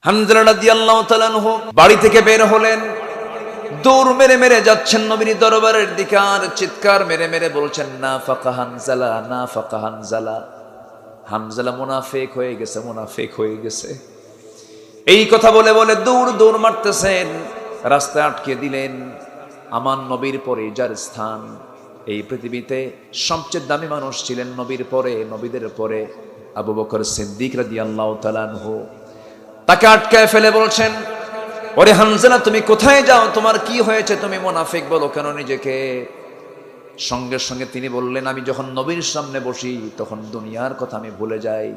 হানজালা রাদিয়াল্লাহু তাআলা আনহু বাড়ি থেকে বের হলেন, দৌড় মেরে মেরে যাচ্ছেন নবীর দরবারের দিকে, আর চিৎকার মেরে মেরে বলছেন, নাফাকা হানজালা, নাফাকা হানজালা, হানজালা মুনাফিক হয়ে গেছে, মুনাফিক হয়ে গেছে। এই কথা বলে বলে দৌড় দৌড় মারতেছেন, রাস্তায় আটকে দিলেন। আমার নবীর পরে যার স্থান, এই পৃথিবীতে সবচেয়ে দামি মানুষ ছিলেন নবীর পরে, নবীদের পরে আবু বকর সিদ্দিক রাদিয়াল্লাহু তাআলা আনহু। তাকে আটকায় ফেলে বলছেন, ওরে হানজালা, তুমি কোথায় যাও? তোমার কি হয়েছে? তুমি মুনাফিক বলো কেন নিজেকে? সঙ্গে সঙ্গে তিনি বললেন, আমি যখন নবীর সামনে বসি তখন দুনিয়ার কথা আমি ভুলে যাই,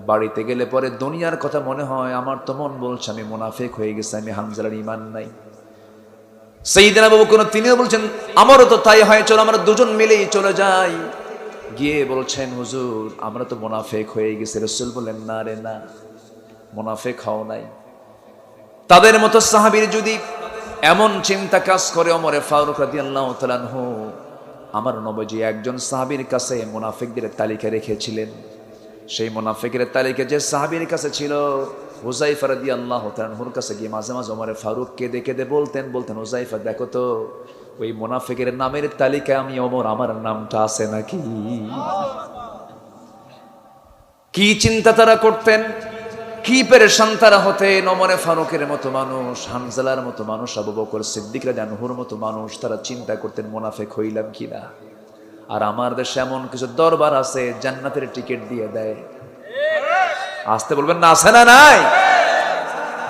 বাড়িতে গেলে পরে দুনিয়ার কথা মনে হয়। আমার তো মন বলছে আমি মুনাফিক হয়ে গেছে, আমি হানজালার ঈমান নাই। সাইয়েদনা আবু বকর তিনিও বলছেন, আমারও তো তাই হয়, চলো আমরা দুজন মিলেই চলে যাই। গিয়ে বলছেন, হুজুর আমরা তো মুনাফিক হয়ে গেছি। রাসূল বললেন, না রে না, মুনাফিক হও নাই। তাদের মতো সাহাবীর যদি এমন চিন্তা কাজ করে, ওমর ফারুক রাদিয়াল্লাহু তাআলা আনহু, আমার নবীজি একজন সাহাবীর কাছে মুনাফিকদের তালিকা রেখেছিলেন। সেই মুনাফিকের তালিকা যে সাহাবীর কাছে ছিল, হুযায়ফা রাদিয়াল্লাহু তাআলা আনহুর কাছে গিয়ে মাঝে মাঝে ওমর ফারুক কেঁদে কেঁদে বলতেন হুযায়ফা দেখো তো, ওই মুনাফিকের নামের তালিকায় আমি ওমর, আমার নামটা আছে নাকি? কি চিন্তা তারা করতেন, কি পেরেশান তারা হতেন। ওমর ফারুকের মতো মানুষ, হানজালার মতো মানুষ, আবু বকর সিদ্দিক রাদিয়াল্লাহু আনহুর মতো মানুষ, তারা চিন্তা করতেন মুনাফিক হইলাম কিনা। আর আমার দেশে এমন কিছু দরবার আছে জান্নাতের টিকিট দিয়ে দেয়। আসতে বলবেন না, আছে না নাই?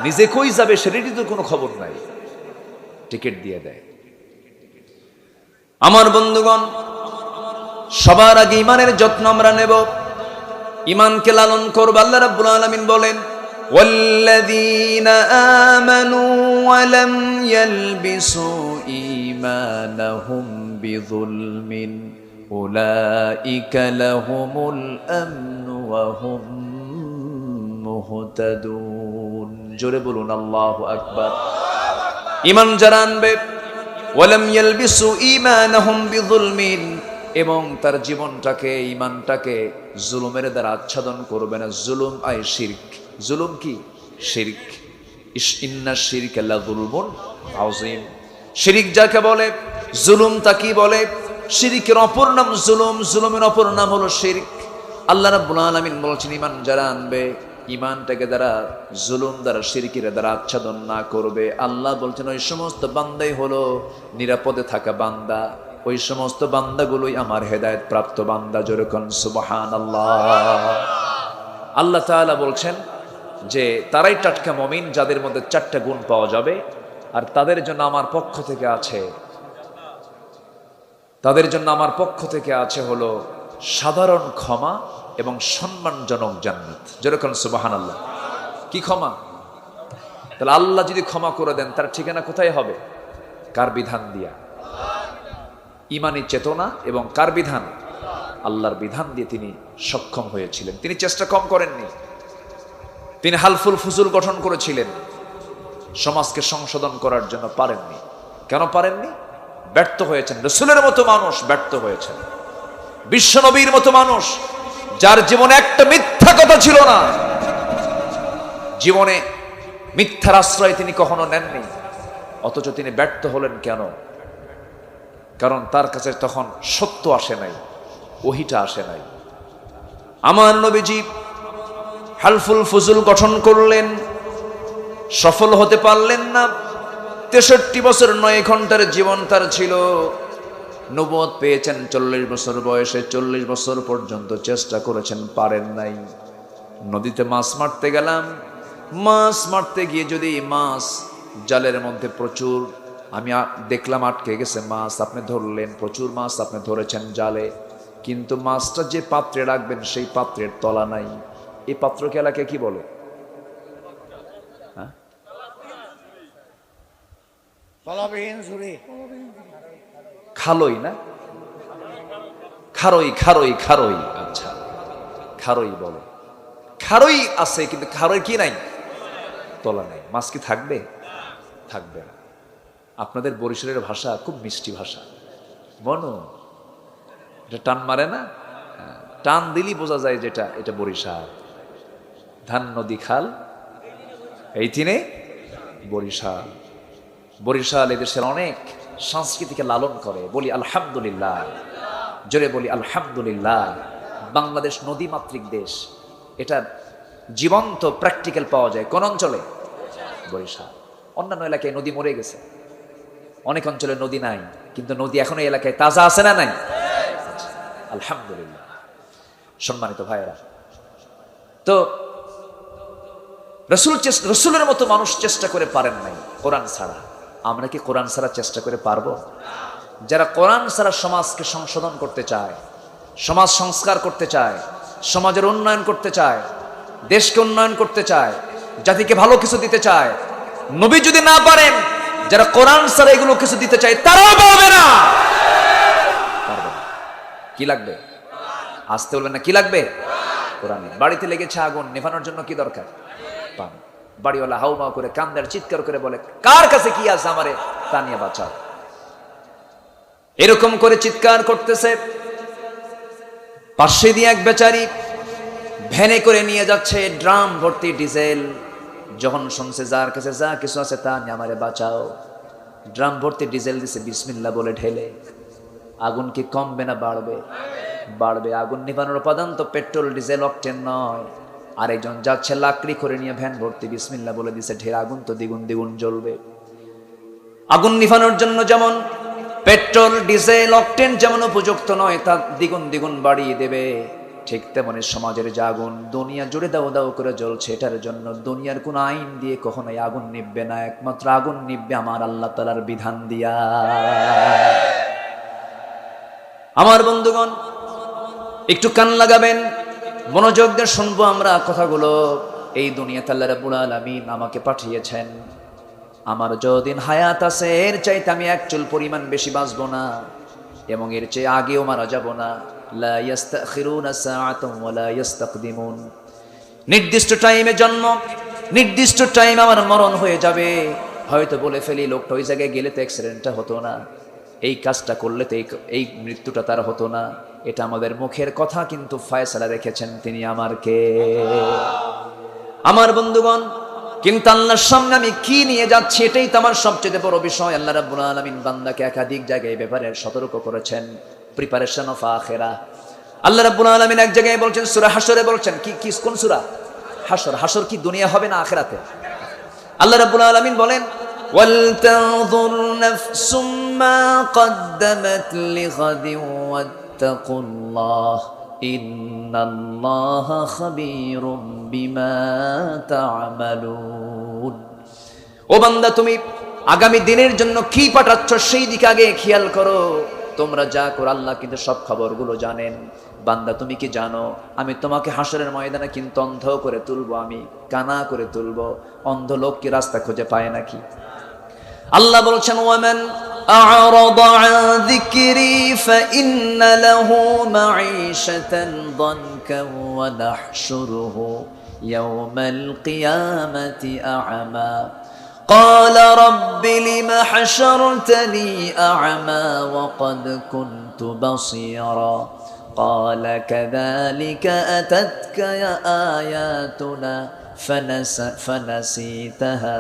নিজে কই যাবে সেটারই তো কোনো খবর নাই, টিকিট দিয়ে দেয়। আমার বন্ধুগণ, সবার আগে ইমানের যত্ন আমরা নেব, ইমানকে লালন করব। আল্লাহ রাব্বুল আলামিন বলেন, ওয়াল্লাযীনা আমানু ওয়া লাম ইয়ালবিসু ঈমানাহুম বিযুলমিন উলাইকা লাহুমুল আমনু ওয়া হুম মুহতাদুন। জোরে বলুন আল্লাহু আকবার। ঈমান যারা আনবে, ওয়া লাম ইয়ালবিসু ঈমানাহুম বিযুলমিন, এবং তার জীবনটাকে, ঈমানটাকে জুলুমের দ্বারা আচ্ছাদন করবে না। জুলুম আই শিরক। জুলুম কি? শিরক। ইন্না শিরকা লাযুলমুন আযীম। শিরক যাকে বলে, জুলুম তা কি বলে? শিরকের অপর নাম জুলুম, জুলুমের অপর নাম হলো শিরক। আল্লাহ রাব্বুল আলামিন বলছেন, ঈমান যারা আনবে, ঈমানটাকে দ্বারা জুলুম দ্বারা, শিরকের দ্বারা আচ্ছাদন না করবে, আল্লাহ বলছেন ওই সমস্ত বান্দাই হলো নিরাপদে থাকা বান্দা, ওই সমস্ত বান্দাগুলোই আমার হেদায়েত প্রাপ্ত বান্দা। জোরে কোন সুবহানাল্লাহ। আল্লাহ তাআলা বলছেন যে তারাই টাটকা মুমিন যাদের মধ্যে চারটা গুণ পাওয়া যাবে, আর তাদের জন্য আমার পক্ষ থেকে আছে, তাদের জন্য আমার পক্ষ থেকে আছে হলো সাধারণ ক্ষমা এবং সম্মানজনক জান্নাত। জোরে কোন সুবহানাল্লাহ। কি ক্ষমা? তাহলে আল্লাহ যদি ক্ষমা করে দেন, তার ঠিকানা কোথায় হবে? কার বিধান দিয়া? ইমানি চেতনা এবং কার বিধান? আল্লাহর বিধান দিয়ে তিনি সক্ষম হয়েছিলেন। তিনি চেষ্টা কম করেননি, তিনি হালফুল ফুজুল গঠন করেছিলেন, সমাজকে সংশোধন করার জন্য পারেননি। কেন পারেননি? ব্যর্থ হয়েছেন। রাসূলের মতো মানুষ ব্যর্থ হয়েছেন, বিশ্বনবীর মতো মানুষ যার জীবনে একটা মিথ্যা কথা ছিল না, জীবনে মিথ্যার আশ্রয় তিনি কখনো নেননি, অথচ তিনি ব্যর্থ হলেন কেন? কারণ তার কাছে তখন সত্য আসে নাই, ওহিটা আসে নাই। আমার নবীজি হালফুল ফুজুল গঠন করলেন, সফল হতে পারলেন না। 63 বছর 9 ঘন্টার জীবন তার ছিল। নবুয়ত পেয়েছেন 40 বছর বয়সে। 40 বছর পর্যন্ত চেষ্টা করেছেন, পারেন নাই। নদীতে মাছ মারতে গেলাম, মাছ মারতে গিয়ে যদি মাছ জালের মধ্যে প্রচুর, আমি দেখলাম আটকে গেছে মাছ, আপনি ধরলেন, প্রচুর মাছ আপনি ধরেছেন জালে, কিন্তু মাছটা যে পাত্রে রাখবেন সেই পাত্রের তলা নাই। এই পাত্রকে এলাকায় কি বলে? খালই না? খারই, খারই, খারই। আচ্ছা, খারই বলে। খারই আছে, কিন্তু খারই কি নাই? তলা নাই। মাছ কি থাকবে? থাকবে না। আপনাদের বরিশালের ভাষা খুব মিষ্টি ভাষা, মনো, এটা টান মারে না? টান দিলি বোঝা যায় যেটা এটা বরিশাল। ধান নদী খাল এই তিনে বরিশাল। বরিশাল এদেশের অনেক সংস্কৃতিকে লালন করে। বলি আলহামদুলিল্লাহ, জোরে বলি আলহামদুলিল্লাহ। বাংলাদেশ নদীমাতৃক দেশ, এটা জীবন্ত প্র্যাকটিক্যাল পাওয়া যায় কোন অঞ্চলে? বরিশাল। অন্যান্য এলাকায় নদী মরে গেছে, অনেক অঞ্চলে নদী নাই, কিন্তু নদী এখনো এলাকায় তাজা আছে না নাই? আলহামদুলিল্লাহ। সম্মানিত ভাইয়েরা, তো রসুলের মতো মানুষ চেষ্টা করে পারেন নাই কোরআন ছাড়া। আমরা কি কোরআন ছাড়া চেষ্টা করে পারবো? যারা কোরআন ছাড়া সমাজকে সংশোধন করতে চায়, সমাজ সংস্কার করতে চায়, সমাজের উন্নয়ন করতে চায়, দেশকে উন্নয়ন করতে চায়, জাতিকে ভালো কিছু দিতে চায়, নবী যদি না পারেন, যারা কোরআন ছাড়া এগুলো কিছু দিতে চায় তারাও পারবে না। কি লাগবে? আসতে বলবেন না, কি লাগবে? কোরআন। বাড়িতে লেগেছে আগুন, নেভানোর জন্য কি দরকার? পানি। বাড়িওয়ালা হাউমাউ করে কান্দার চিৎকার করে বলে, কার কাছে কি আছে আমারে তা নিয়ে বাঁচাও। এরকম করে চিৎকার করতেছে। পাশে দিয়ে এক বেচারি ভ্যানে করে নিয়ে যাচ্ছে ড্রাম ভর্তি ডিজেল। যখন শুনছে যার কাছে যা কিছু আছে তা নিয়ে আমারে বাঁচাও, ড্রাম ভর্তি ডিজেল দিছে, বিসমিল্লাহ বলে ঢেলে। আগুন কি কমবে না বাড়বে? বাড়বে। আগুন নিভানোর উপাদান তো পেট্রোল, ডিজেল, অকটেন নয়। আরেকজন যাচ্ছে লাকড়ি করে নিয়ে ভ্যান ভর্তি, বিসমিল্লাহ বলে দিছে, ঢের। আগুন তো দ্বিগুণ দ্বিগুণ জ্বলবে। আগুন নিভানোর জন্য যেমন পেট্রোল, ডিজেল, অকটেন যেমন উপযুক্ত নয়, তা দ্বিগুণ দ্বিগুণ বাড়িয়ে দেবে। ঠিক তেমনি সমাজের যে আগুন দুনিয়া জুড়ে দাও দাও করে জ্বলছে, এটার জন্য দুনিয়ার কোন আইন দিয়ে কখনোই আগুন নিভবে না। একমাত্র আগুন নিভবে আমার আল্লাহ তাআলার বিধান দিয়া। আমার বন্ধুগণ, একটু কান লাগাবেন, মনোযোগ দিয়ে শুনবো আমরা কথাগুলো। এই দুনিয়াতে আল্লাহ রাব্বুল আলামিন আমাকে পাঠিয়েছেন। আমার যতদিন হায়াত আছে এর চাইতে আমি এক চুল পরিমাণ বেশি বাঁচবো না, এবং এর চেয়ে আগেও মারা যাব না। লা ইস্তাখিরুনা সাআতান ওয়া লা ইস্তাকদিমুন। নির্দিষ্ট টাইমে জন্ম, নির্দিষ্ট টাইম আমার মরণ হয়ে যাবে। হয়তো বলে ফেলি, লোকটা ওই জায়গায় গেলে তো অ্যাক্সিডেন্টটা হতো না, এই কাজটা করলে তো এই মৃত্যুটা তার হতো না। এটা আমাদের মুখের কথা, কিন্তু ফয়সালা রেখেছেন তিনি আমার কে? আমার বন্ধুগণ, কিন্তু আল্লাহর সামনে আমি কি নিয়ে যাচ্ছি এটাই তো আমার সবচেয়ে বড় বিষয়। আল্লাহ রাব্বুল আলামিন বান্দাকে একাধিক জায়গায় এই ব্যাপারে সতর্ক করেছেন। Preparation of আখিরা। আল্লাহ রাব্বুল আলামিন এক জায়গায় বলছেন, সূরা হাশরে বলছেন, কি কোন সূরা? হাশর। হাশর কি দুনিয়া হবে না আখিরাতে? আল্লাহ রাব্বুল আলামিন বলেন, ওয়াল তানজুর নাফসুম মা কদ্দামাত লিগাদিন ওয়াত্তাকুল্লাহ ইন্নাল্লাহা খাবীরুম বিমা তা'মালুন। ও বান্দা, তুমি আগামী দিনের জন্য কি পাঠাচ্ছ সেই দিকে আগে খেয়াল করো। তোমরা যা করো আল্লাহ কিন্তু সব খবরগুলো জানেন। বান্দা, তুমি কি জানো আমি তোমাকে হাসরের ময়দানে কিন্তু অন্ধ করে তুলবো, আমি কানা করে তুলবো। অন্ধ লোক কি রাস্তা খুঁজে পায় নাকি? আল্লাহ বলছেন, ওয়ামান আ'রাদা আন যিকরি ফাইন্না লাহু মাঈশাতান দানকা ওয়া নাহশুরুহু ইয়াওমাল কিয়ামাতি আ'মা قال رب لم حشرتني أعمى وقد كنت بصيرا قال كذلك أتتك آياتنا فنسيتها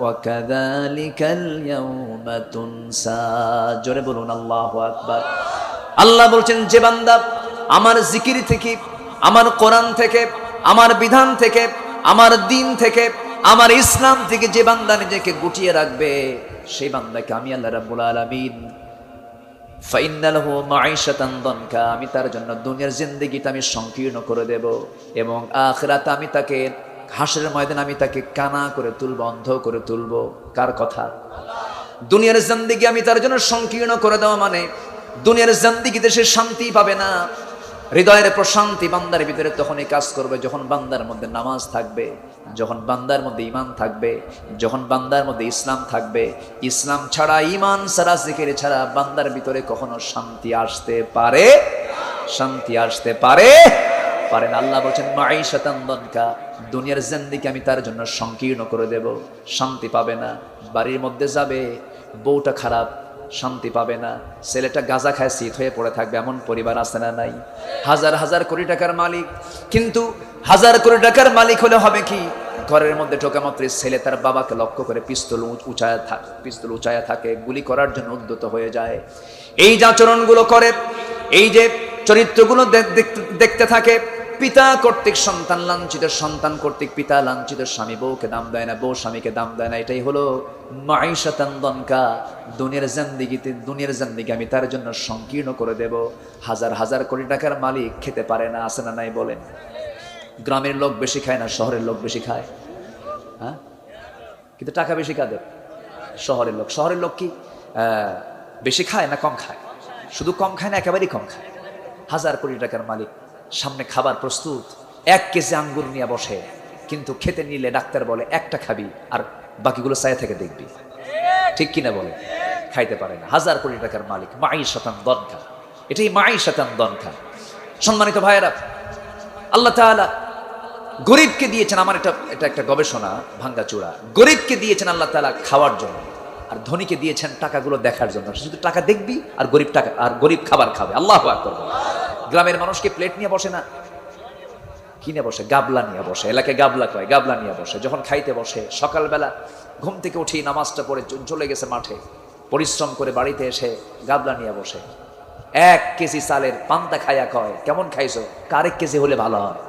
وكذلك اليوم تنسى জোরে বলুন আল্লাহু আকবার। আল্লাহ বলছেন, যে বান্দা আমার জিকির থেকে, আমার কোরআন থেকে, আমার বিধান থেকে, আমার দ্বীন থেকে, আমার ইসলাম থেকে যে বান্দা নিজেকে গুটিয়ে রাখবে, সেই বান্দাকে আমি আল্লাহ রাব্বুল আলামিন ফাইন্না লাহু মাঈশাতান দানকা, আমি তার জন্য দুনিয়ার জিন্দেগিটা আমি সংকীর্ণ করে দেব, এবং আখিরাতে আমি তাকে হাসরের ময়দানে আমি তাকে কানা করে তুলব, অন্ধ করে তুলব। কার কথা? দুনিয়ার জিন্দেগি আমি তার জন্য সংকীর্ণ করে দেওয়া মানে দুনিয়ার জিন্দেগিতে সে শান্তি পাবে না। হৃদয়ের প্রশান্তি বান্দার ভিতরে তখনই কাজ করবে যখন বান্দার মধ্যে নামাজ থাকবে, যখন বান্দার মধ্যে ঈমান থাকবে, যখন বান্দার মধ্যে ইসলাম থাকবে। ইসলাম ছাড়া, ঈমান ছাড়া, জিকির ছাড়া বান্দার ভিতরে কখনো শান্তি আসতে পারে? শান্তি আসতে পারে না। আল্লাহ বলছেন, মাঈশাতান দানকা, দুনিয়ার জিন্দেগি আমি তার জন্য সংকীর্ণ করে দেব, শান্তি পাবে না। বাড়ির মধ্যে যাবে, বউটা খারাপ, শান্তি পাবে না। ছেলেটা গাঁজা খায় শীত হয়ে পড়ে থাকবে, এমন পরিবার আছে না নাই? হাজার হাজার কোটি টাকার মালিক, কিন্তু হাজার কোটি টাকার মালিক হলে হবে কি, ঘরের মধ্যে ঢোকা মাত্র ছেলে তার বাবাকে লক্ষ্য করে পিস্তল উঁচায়া থাকে, গুলি করার জন্য উদ্যত হয়ে যায়। এই যে আচরণগুলো করে, এই যে চরিত্রগুলো দেখতে থাকে, পিতা কর্তৃক সন্তান লাঞ্ছিত, সন্তান কর্তৃক পিতা লাঞ্ছিত, স্বামী বউকে দাম দেয় না, বউ স্বামীকে দাম দেয় না। এটাই হলো মাঈশাতান দনকা। দুনিয়ার জিন্দেগি আমি তার জন্য সংকীর্ণ করে দেব। হাজার হাজার কোটি টাকার মালিক খেতে পারে না, আছে না নাই বলেন? গ্রামের লোক বেশি খায় না শহরের লোক বেশি খায়? হ্যাঁ, কিন্তু টাকা বেশি কাদের? শহরের লোক। শহরের লোক কি বেশি খায় না কম খায়? শুধু কম খায় না, একেবারেই কম খায়। হাজার কোটি টাকার মালিক, সামনে খাবার প্রস্তুত, 1 কেজি আঙ্গুর নিয়ে বসে, কিন্তু খেতে নিলে ডাক্তার বলে একটা খাবি আর বাকিগুলো চায় থেকে দেখবি। ঠিক কিনা বলে? খাইতে পারে না। হাজার কোটি টাকার মালিক, মাঈশাতান দনকা। এটাই মাঈশাতান দনকা। সম্মানিত ভাইয়েরা, আল্লাহ তাআলা গরিবকে দিয়েছেন, আমার এটা একটা গবেষণা ভাঙ্গাচোরা, গরিবকে দিয়েছেন আল্লাহ তাআলা খাওয়ার জন্য, আর ধনীকে দিয়েছেন টাকাগুলো দেখার জন্য। শুধু টাকা দেখবি আর গরিব খাবার খাবে। আল্লাহু আকবার। গ্রামের মানুষকে প্লেট নিয়ে বসে না, কি নিয়ে বসে? গাবলা নিয়ে বসে। এলাকায় গাবলা কয়, গাবলা নিয়ে বসে। যখন খাইতে বসে, সকালবেলা ঘুম থেকে উঠি নামাজটা পড়ে চলে গেছে মাঠে, পরিশ্রম করে বাড়িতে এসে গাবলা নিয়ে বসে, 1 কেজি চালের পান্তা খাইয়া কয়, কেমন খাইছো? আরেক কেজি হলে ভালো হয়।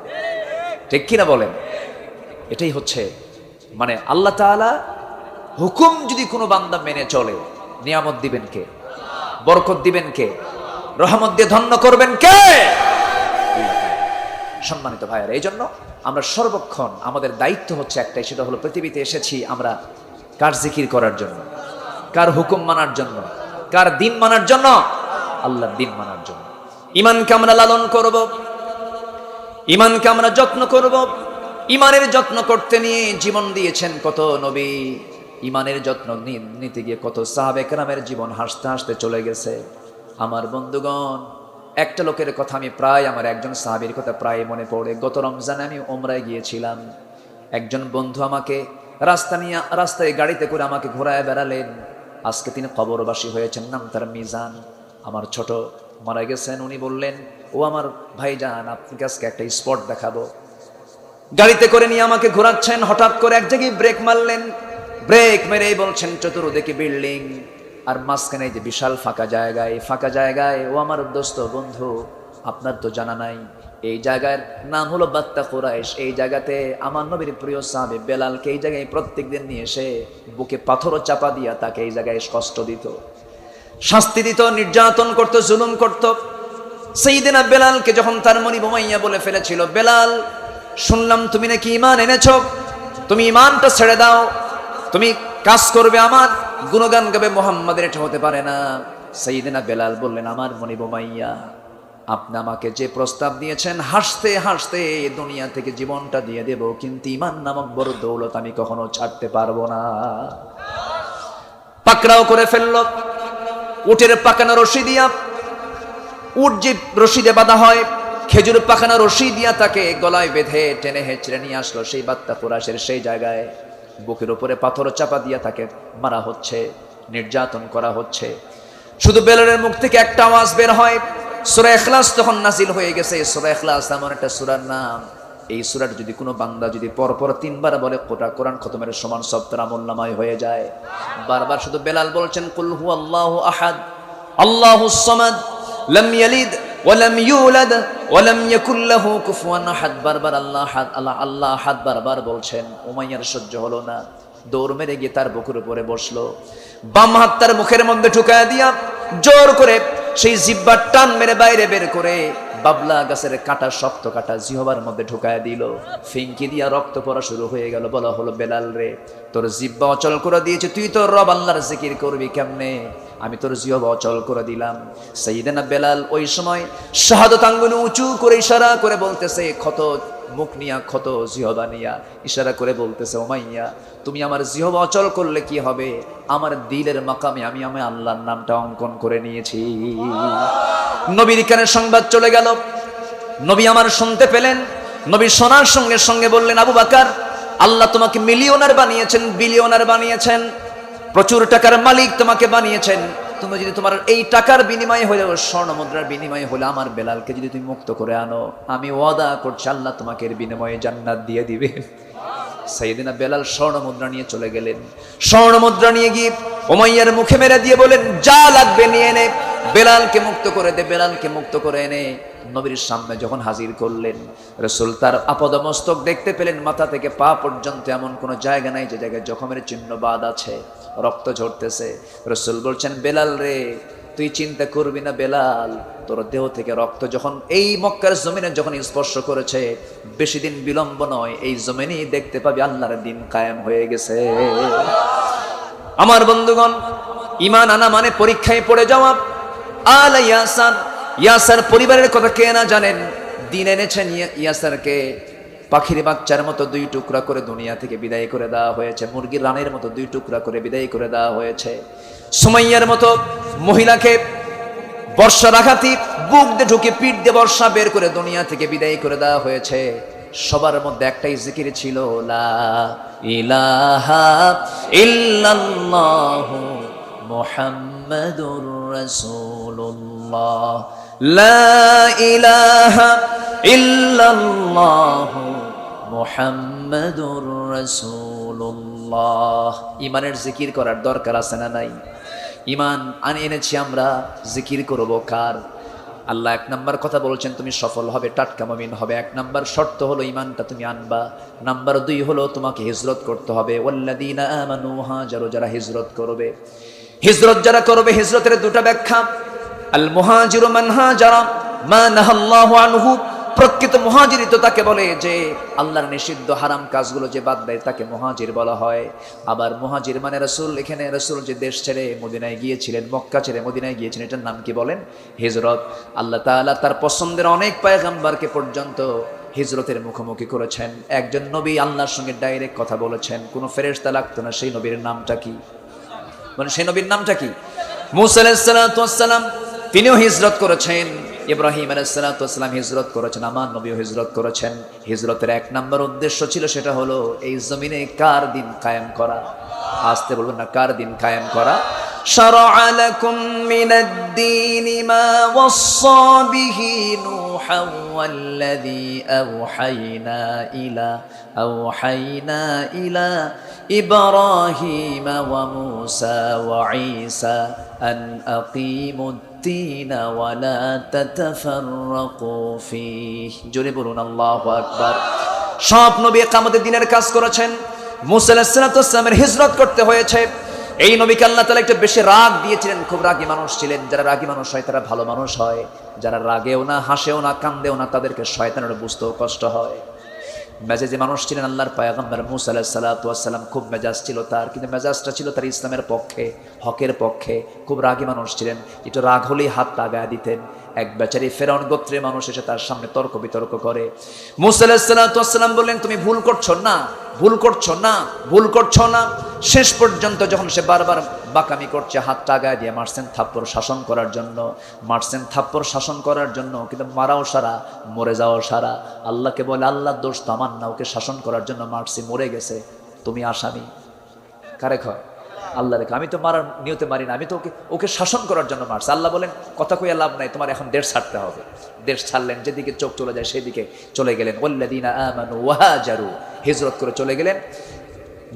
ঠিক কিনা বলেন? এটাই হচ্ছে মানে আল্লাহ তাআলা হুকুম যদি কোনো বান্দা মেনে চলে, নিয়ামত দিবেন কে? বরকত দিবেন কে? রহমত দিয়ে ধন্য করবেন কে? সম্মানিত ভাইয়েরা, এই জন্য আমরা সর্বক্ষণ আমাদের দায়িত্ব হচ্ছে একটাই, সেটা হলো পৃথিবীতে এসেছি আমরা কার জিকির করার জন্য, কার হুকুম মানার জন্য, কার দিন মানার জন্য? আল্লাহর দিন মানার জন্য। ঈমানকে আমরা লালন করব, ঈমানকে আমরা যত্ন করব। ঈমানের যত্ন করতে নিয়ে জীবন দিয়েছেন কত নবী, ঈমানের যত্ন নিতে গিয়ে কত সাহাবে কেরামের জীবন হাসতে হাসতে চলে গেছে। আমার বন্ধুগণ, একটা লোকের কথা আমি প্রায়, আমার একজন সাহাবীর কথা প্রায় মনে পড়ে। গত রমজানে আমি ওমরায় গিয়েছিলাম। একজন বন্ধু আমাকে রাস্তায় গাড়িতে করে আমাকে ঘোরায় বেড়ালেন। আজকে তিনি কবরবাসী হয়েছেন, নাম তার মিজান। আমার ছোট মারা গেছেন। উনি বললেন, ও আমার ভাইজান, আপনাকে আজকে একটা স্পট দেখাবো। গাড়িতে করে নিয়ে আমাকে ঘোরাচ্ছেন। হঠাৎ করে এক জায়গায় ব্রেক মারলেন। ব্রেক মেরেই বলছেন, চতুর্দিকে বিল্ডিং, আর মাঝখানে যে বিশাল ফাঁকা জায়গায়, ও আমার দোস্ত বন্ধু, আপনার তো জানা নাই, এই জায়গার নাম হলো বাত্তা কুরাইশ। এই জায়গাতে আমার নবীর প্রিয় সাহাবী বেলালকে এই জায়গায় প্রত্যেকদিন নিয়ে এসে বুকে পাথরও চাপা দিয়া তাকে এই জায়গায় কষ্ট দিত, শাস্তি দিত, নির্যাতন করত, জুলুম করত। সাইয়েদনা বেলালকে যখন তার মনিব উমাইয়া বলে ফেলেছিল, বেলাল শুনলাম তুমি নাকি ঈমান এনেছো, তুমি ঈমানটা ছেড়ে দাও, তুমি কাজ করবে আমার, গুণগান গাবে মুহাম্মাদের, এটা হতে পারে না। সাইয়েদনা বেলাল বললেন, আমার মনিব উমাইয়া, আপনি আমাকে যে প্রস্তাব দিয়েছেন, হাসতে হাসতে দুনিয়া থেকে জীবনটা দিয়ে দেব, কিন্তু ঈমান নামক বড় দৌলত আমি কখনো ছাড়তে পারবো না। পাকড়াও করে ফেলল। উটের পাকানো রশি দিয়া, উট যে রশিদে বাঁধা হয়, খেজুর পাকানো রশি দিয়া তাকে গলায় বেঁধে টেনে হেঁচড়ে নিয়ে আসলো সেই বাত্তা কুরাইশের সেই জায়গায়। বুকের উপরে পাথর চাপা দিয়া তাকে মারা হচ্ছে, নির্যাতন করা হচ্ছে। শুধু বেলালের মুখ থেকে একটা আওয়াজ বের হয়, সূরা ইখলাস তখন নাজিল হয়ে গেছে। সূরা ইখলাস এমন একটা সূরার নাম, এই সূরাটা যদি কোনো বান্দা যদি পরপর 3 বার বলে, কোরআন খতমের সমান সব তার আমলনামায় হয়ে যায়। বারবার শুধু বেলাল বলছেন, কুল হুয়াল্লাহু আহাদ আল্লাহুস সামাদ লাম ইয়ালিদ ওয়া লাম ইউলাদ ওয়া লাম ইয়াকুল লাহু কুফুয়ান আহাদ। বারবার আল্লাহ আহাদ, আল্লাহ আহাদ বারবার বলছেন। উমাইয়ার সহ্য হলো না, দৌড় মেরে গিয়ে তার বুকের উপরে বসলো। বাম হাত তার মুখের মধ্যে ঢুকায় দিয়া জোর করে সেই জিহ্বার টান মেরে বাইরে বের করে বাবলা গাছের কাটা, শক্ত কাটা জিহ্বার মধ্যে ঢুকায় দিল। ফিঙ্কি দিয়া রক্ত পড়া শুরু হয়ে গেল। বলা হলো, বেলাল রে, তোর জিহ্বা অচল করে দিয়েছে, তুই তোর রব আল্লাহর জিকির করবি কেমনে? আমি তোর জিহ্বা অচল করে দিলাম। সাইয়েদনা বেলাল ওই সময় শাহাদাত আঙ্গুল উঁচু করে ইশারা করে বলতেছে, ক্ষত মুখ নিয়া, ক্ষত জিহ্বা নিয়া ইশারা করে বলতেছে, উমাইয়া তুমি আমার জিহ্বা অচল করলে কি হবে? আমার দিলের মাকামে আমি আল্লাহর নামটা অঙ্কন করে নিয়েছি। নবীর কানে সংবাদ চলে গেল। নবী আমার শুনতে পেলেন। নবী শোনার সঙ্গে সঙ্গে বললেন, আবু বকর, আল্লাহ তোমাকে মিলিয়নার বানিয়েছেন, বিলিয়নার বানিয়েছেন, প্রচুর টাকার মালিক তোমাকে বানিয়েছেন। তুমি যদি তোমার এই টাকার বিনিময়ে হলে, স্বর্ণ মুদ্রার বিনিময়ে হলে আমার বেলালকে যদি তুমি মুক্ত করে আনো, আমি ওয়াদা করছি আল্লাহ তোমাকে এর বিনিময়ে জান্নাত দিয়ে দিবে। সাইয়েদিনা বেলাল স্বর্ণ মুদ্রা নিয়ে চলে গেলেন। স্বর্ণ মুদ্রা নিয়ে গিয়ে উমাইয়ার মুখে মেরে দিয়ে বলেন, যা লাগবে নিয়ে এনে বেলালকে মুক্ত করে দে, বেলালকে মুক্ত করে এনে নবীর সামনে যখন হাজির করলেন, রাসূল তার আপাদমস্তক দেখতে পেলেন মাথা থেকে পা পর্যন্ত এমন কোনো জায়গা নাই যে জায়গায় জখমের চিহ্ন বাদ আছে, রক্ত ঝরতেছে। রাসূল বলছেন, বেলাল রে, তুই চিন্তা করবি না বেলাল, তোর দেহ থেকে রক্ত যখন এই মক্কার জমিনে যখন স্পর্শ করেছে, বেশি দিন বিলম্ব নয়, এই জমিনেই দেখতে পাবি আল্লাহর দিন কায়েম হয়ে গেছে। আমার বন্ধুগণ, ঈমান আনা মানে পরীক্ষায় পড়ে যাওয়া। আল ইয়াসার, ইয়াসার পরিবারের কথা কে না জানেন? দিন এনেছেন ইয়াসারকে পাখির বাচ্চার মতো দুই টুকরা করে দুনিয়া থেকে বিদায় করে দেওয়া হয়েছে, মুরগির রানের মতো দুই টুকরা করে বিদায় করে দেওয়া হয়েছে। সুমাইয়ার মতো মহিলাকে বর্ষার আঘাতে বুক দিয়ে ঢুকে পিঠ দিয়ে বর্ষা বের করে দুনিয়া থেকে বিদায় করে দেওয়া হয়েছে। সবার মধ্যে একটাই জিকির ছিল, লা ইলাহা ইল্লাল্লাহু মুহাম্মাদুর রাসূলুল্লাহ, লা ইলাহা ইল্লাল্লাহু মুহাম্মাদুর রাসূলুল্লাহ। ঈমানের জিকির করার দরকার আছে না নাই? ঈমান এনেছি আমরা, জিকির করব কার? আল্লাহ এক নাম্বার কথা বলছেন, তুমি সফল হবে, টাটকা মুমিন হবে। এক নাম্বার শর্ত হলো ঈমানটা তুমি আনবা। নাম্বার 2 হলো তোমাকে হিজরত করতে হবে। ওয়াল্লাযীনা আমানু হাজারু, যারা হিজরত করবে, হিজরত যারা করবে, হিজরতের দুটো ব্যাখ্যা। আল মুহাজিরু মান হাজারা মা নাহাল্লাহু আনহু, প্রকৃত মুহাজির তো তাকে বলে যে আল্লাহর নিষিদ্ধ হারাম কাজগুলো যে বাদ দেয় তাকে মুহাজির বলা হয়। আবার মুহাজির মানে রাসূল, এখানে রাসূল যে দেশ ছেড়ে মদিনায় গিয়েছিলেন, মক্কা ছেড়ে মদিনায় গিয়েছিলেন, এটার নাম কি বলেন? হিজরত। আল্লাহ তাআলা তার পছন্দের অনেক পয়গম্বরকে পর্যন্ত হিজরতের মুখোমুখি করেছেন। একজন নবী আল্লাহর সঙ্গে ডাইরেক্ট কথা বলেছেন, কোনো ফেরেশতা লাগতো না। সেই নবীর নামটা কি? মানে সেই নবীর নামটা কি? মূসা আলাইহিস সালাতু ওয়াস সালাম, তিনিও হিজরত করেছেন। ইব্রাহিম আলাইহিস সালাতু ওয়াস সালাম হিজরত করেছেন, আমার নবীও হিজরত করেছেন। হিজরতের এক নম্বর উদ্দেশ্য ছিল, সেটা হলো এই জমিনে কার দিন কায়েম করা। আসতে বলবেন না, কার দিন কায়েম করা। শারা'a লাকুম মিনাদ-দীনি মা ওয়াসসা বিহি নূহান ওয়াল্লাযী আওহাইনা ইলা ইব্রাহিম ওয়া মূসা ওয়া ঈসা আন আকিমুদ-দীন ওয়া লা তাতাফাররাকু ফীহি। জোরে বলুন আল্লাহু আকবার। সব নবী কিয়ামতের দিনের কাজ করেছেন। মূসা আলাইহিস সালাতু ওয়াস সালামের হিজরত করতে হয়েছে। এই নবীকে আল্লাহ তাআলা একটু বেশি রাগ দিয়েছিলেন, খুব রাগী মানুষ ছিলেন। যারা রাগী মানুষ হয় তারা ভালো মানুষ হয়, যারা রাগেও না, হাসেও না, কান্দেও না, তাদেরকে শয়তানের বুঝতেও কষ্ট হয়। মেজাজে মানুষ ছিলেন আল্লাহর পয়গম্বর মূসা আলাইহিস সালাতু ওয়াস সালাম, খুব মেজাজ ছিল তার, কিন্তু মেজাজটা ছিল তার ইসলামের পক্ষে, হকের পক্ষে। খুব রাগী মানুষ ছিলেন, একটু রাগ হলেই হাতটা আগায় দিতেন। এক বেচারি ফেরাউন গোত্রের মানুষ এসে তার সামনে তর্ক বিতর্ক করে। মূসা আলাইহিস সালাতু ওয়াস সালাম বললেন, তুমি ভুল করছো না, ভুল করছো না, ভুল করছো না। শেষ পর্যন্ত যখন সে বারবার বাকামি করছে, হাতটা আগায় দিয়ে মারছেন থাপ্পড় শাসন করার জন্য, মারছেন থাপ্পড় শাসন করার জন্য, কিন্তু মারাও সারা, মরে যাওয়াও সারা। আল্লাহকে বলে, আল্লাহর দোষ তো আমার না, ওকে শাসন করার জন্য মারছি, মরে গেছে, তুমি আসামি। কারে কয়? আল্লাহ রেখে। আমি তো মারার নিয়তে মারি না, আমি তো ওকে শাসন করার জন্য মারছি। আল্লাহ বলেন, কথা কইয়া লাভ নাই, তোমার এখন দেশ ছাড়তে হবে। দেশ ছাড়লেন, যেদিকে চোখ চলে যায় সেদিকে চলে গেলেন। ওয়াল্লাযীনা আমানু ওয়া হাজারু, হিজরত করে চলে গেলেন।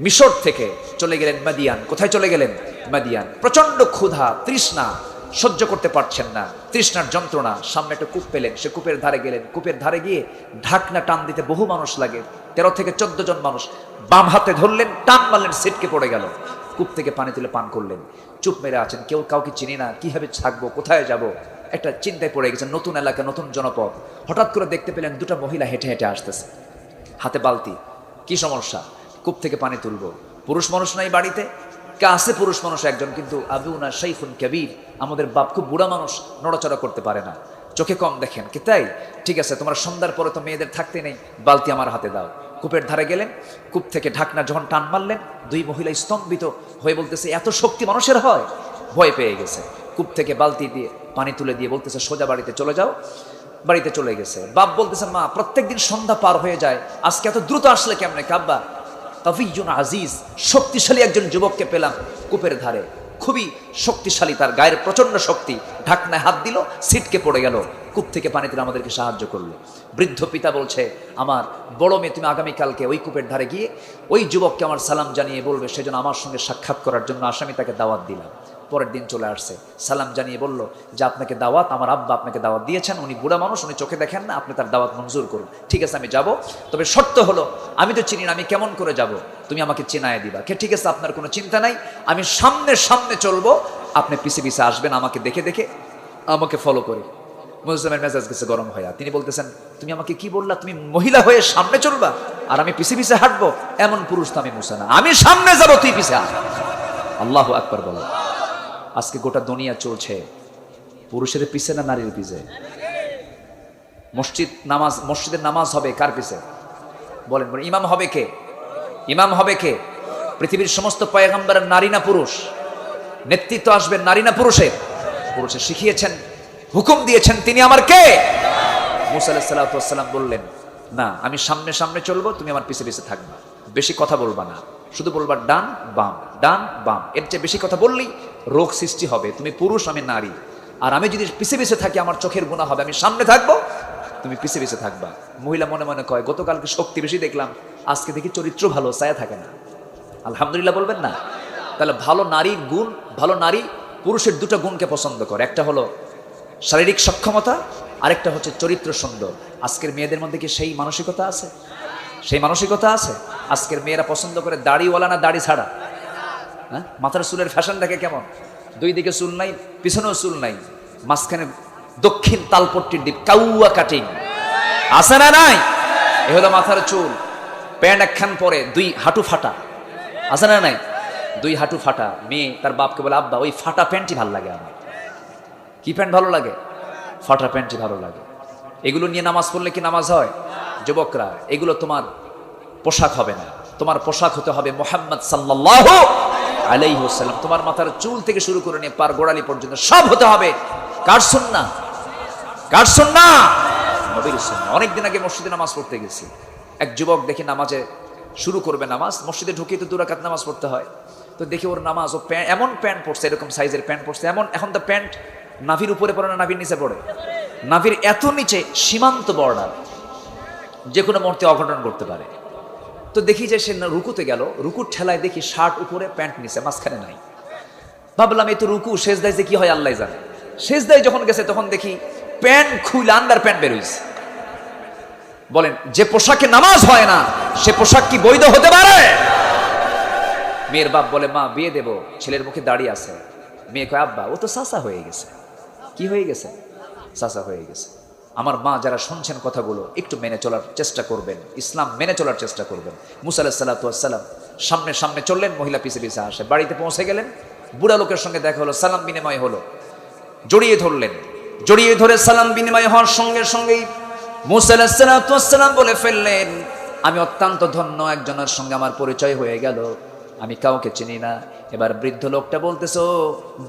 মিশর থেকে চলে গেলেন মাদিয়ান। কোথায় চলে গেলেন? মাদিয়ান। প্রচন্ড ক্ষুধা, তৃষ্ণা, সহ্য করতে পারছেন না, তৃষ্ণার যন্ত্রণা। সামনে একটা কূপ পেলেন, সে কূপের ধারে গেলেন। কূপের ধারে গিয়ে ঢাকনা টান দিতে বহু মানুষ লাগে, 13 থেকে 14 জন মানুষ। বাম হাতে ধরলেন, টান মারলেন, ছিটকে পড়ে গেল। কূপ থেকে পানি তুলে পান করলেন। চুপ মেরে আছেন, কেউ কাউকে চিনি না, কিভাবে থাকবো, কোথায় যাব, একটা চিন্তায় পড়ে গেছেন। নতুন এলাকা, নতুন জনপদ। হঠাৎ করে দেখতে পেলেন দুটো মহিলা হেঁটে হেঁটে আসতেছে, হাতে বালতি। কি সমস্যা? কূপ থেকে পানি তুলবো। পুরুষ মানুষ নাই বাড়িতে? কে আছে? পুরুষ মানুষ একজন, কিন্তু আবুনা শাইখুন কাবীর, আমাদের বাপ খুব বুড়া মানুষ, নড়াচড়া করতে পারে না, চোখে কম দেখেন। কি তাই? ঠিক আছে, তোমার সন্ধ্যার পরে তো মেয়েদের থাকতে নেই, বালতি আমার হাতে দাও। কূপের ধারে গেলেন, কূপ থেকে ঢাকনা যখন টান মারলেন, দুই মহিলা স্তম্ভিত হয়ে বলতেছে, এত শক্তি মানুষের হয়? ভয় পেয়ে গেছে। কূপ থেকে বালতি দিয়ে পানি তুলে দিয়ে বলতেছে, সোজা বাড়িতে চলে যাও। বাড়িতে চলে গেছে। বাপ বলতেছে, মা, প্রত্যেকদিন সন্ধ্যা পার হয়ে যায়, আজকে এত দ্রুত আসলে কেমনে? কাব্বা, তাফিজুন আজিজ, শক্তিশালী একজন যুবককে পেলাম কূপের ধারে, খুবই শক্তিশালী, তার গায়ের প্রচন্ড শক্তি। ঢাকনায় হাত দিল, ছিটকে পড়ে গেল, থেকে পানি তুলে আমাদেরকে সাহায্য করলো। বৃদ্ধ পিতা বলছে, আমার বড় মেয়ে তুমি আগামীকালকে ওই কূপের ধারে গিয়ে ওই যুবককে আমার সালাম জানিয়ে বলবে সেজন্য আমার সঙ্গে সাক্ষাৎ করার জন্য আসে। আমি তাকে দাওয়াত দিলাম। পরের দিন চলে আসছে, সালাম জানিয়ে বলল যে আপনাকে দাওয়াত, আমার আব্বা আপনাকে দাওয়াত দিয়েছেন, উনি বুড়া মানুষ, উনি চোখে দেখেন না, আপনি তার দাওয়াত মঞ্জুর করুন। ঠিক আছে আমি যাব, তবে শর্ত হলো আমি তো চিনি না, আমি কেমন করে যাব, তুমি আমাকে চেনায় দিবা। কে ঠিক আছে, আপনার কোনো চিন্তা নাই, আমি সামনে সামনে চলবো, আপনি পিছে পিছে আসবেন আমাকে দেখে দেখে, আমাকে ফলো করে। মুসলমানের মেজাজ গেছে গরম হয়ে, তিনি বলতেছেন তুমি আমাকে কি বললা, তুমি মহিলা হয়ে সামনে চলবা আর আমি পিছে পিছে হাঁটবো? এমন পুরুষ তো আমি মুসা না, আমি সামনে যাবো, তুই পিছে আস। আল্লাহু আকবার বলো। আজকে গোটা দুনিয়া চলছে পুরুষের পিছে না নারীর পিছে? মসজিদের নামাজ হবে কার পিছে বলেন? ইমাম হবে কে? ইমাম হবে কে? পৃথিবীর সমস্ত পয়গম্বরের নারী না পুরুষ? নেতৃত্ব আসবেন নারী না পুরুষের? পুরুষে শিখিয়েছেন, হুকুম দিয়েছেন তিনি আমার কে? মুসা আলাইহিস সালাতু ওয়াস সালাম বললেন, না আমি সামনে সামনে চলবো, তুমি আমার পিছে পিছে থাকবা, বেশি কথা বলবা না, শুধু বলবা ডান বাম ডান বাম। এর চেয়ে বেশি কথা বললেই রোগ সৃষ্টি হবে। তুমি পুরুষ, আমি নারী, আর আমি যদি পিছে পিছে থাকি আমার চোখের গুনাহ হবে। আমি সামনে থাকবো, তুমি পিছে পিছে থাকবা। মহিলা মনে মনে কয়, গতকালকে শক্তি বেশি দেখলাম, আজকে দেখি চরিত্র ভালো, ছায়া থাকে না। আলহামদুলিল্লাহ বলবেন না? তাহলে ভালো নারীর গুণ, ভালো নারী পুরুষের দুটো গুণকে পছন্দ করে, একটা হলো শারীরিক সক্ষমতা, আরেকটা হচ্ছে চরিত্র সুন্দর। আজকের মেয়েদের মধ্যে কি সেই মানসিকতা আছে? সেই মানসিকতা আছে? আজকের মেয়েরা পছন্দ করে দাড়িওয়ালা না দাড়ি ছাড়া? হ্যাঁ, মাথার চুলের ফ্যাশন দেখে কেমন, দুই দিকে চুল নাই, পিছনেও চুল নাই, মাঝখানে দক্ষিণ তালপট্টির দ্বীপ কাউয়া কাটিং আছে না নাই? এ হলো মাথার চুল। প্যান্ট একখান পরে দুই হাঁটু ফাটা, আছে না নাই? দুই হাঁটু ফাটা। মেয়ে তার বাপকে বলে, আব্বা ওই ফাটা প্যান্টই ভালো লাগে আমার। কি প্যান্ট ভালো লাগে? ফাটা প্যান্টই ভালো লাগে। এগুলো নিয়ে নামাজ পড়লে কি নামাজ হয়? যুবকরা, এগুলো তোমার পোশাক হবে না, তোমার পোশাক হতে হবে মুহাম্মদ সাল্লাল্লাহু আলাইহি ওয়াসাল্লাম। তোমার মাথার চুল থেকে শুরু করে নিয়ে পার গোড়ালি পর্যন্ত সব হতে হবে কার সুন্নাহ? কার সুন্নাহ? নবীর সুন্নাহ। অনেকদিন আগে মসজিদে নামাজ পড়তে গেছি, এক যুবক দেখি নামাজে শুরু করবে নামাজ, মসজিদে ঢুকিয়ে তো 2 রাকাত নামাজ পড়তে হয়, তো দেখি ওর নামাজ, ও এমন প্যান্ট পরছে, এরকম সাইজের প্যান্ট পরছে, এমন, এখন তো প্যান্ট নাভির উপরে পড়ে না নাভির নিচে পড়ে, নাভির এত নিচে সীমান্ত বর্ডার, যে কোনো মুহূর্তে অঘটন করতে পারে। তো দেখি যে সে রুকুতে গেল, রুকুর ঠেলায় দেখি শার্ট উপরে প্যান্ট নিচে, মাঝখানে নাই। ভাবলাম এই তো রুকু, সেজদায় যে কি হয় আল্লাহ জানে। সেজদায় যখন গেছে তখন দেখি প্যান্ট খুলে আন্ডার প্যান্ট বেরোইছে। বলেন, যে পোশাকে নামাজ হয় না সে পোশাক কি বৈধ হতে পারে? মেয়ের বাপ বলে, মা বিয়ে দেব, ছেলের মুখে দাড়ি আছে। মেয়ে কয়, আব্বা ও তো চাচা হয়ে গেছে। কি হয়ে গেছে? চাচা হয়ে গেছে। আমার মা যারা শুনছেন কথাগুলো একটু মেনে চলার চেষ্টা করবেন, ইসলাম মেনে চলার চেষ্টা করবেন। মুসা আলাইহিস সালাতু ওয়াস সালাম সামনে সামনে চললেন, মহিলা পিছে পিছে আসে। বাড়িতে পৌঁছে গেলেন, বুড়া লোকের সঙ্গে দেখা হলো, সালাম বিনিময় হলো, জড়িয়ে ধরলেন। জড়িয়ে ধরে সালাম বিনিময় হওয়ার সঙ্গে সঙ্গেই মুসা আলাইহিস সালাতু ওয়াস সালাম বলে ফেললেন, আমি অত্যন্ত ধন্য, একজনের সঙ্গে আমার পরিচয় হয়ে গেল, আমি কাউকে চিনি না। এবার বৃদ্ধ লোকটা বলতেছে,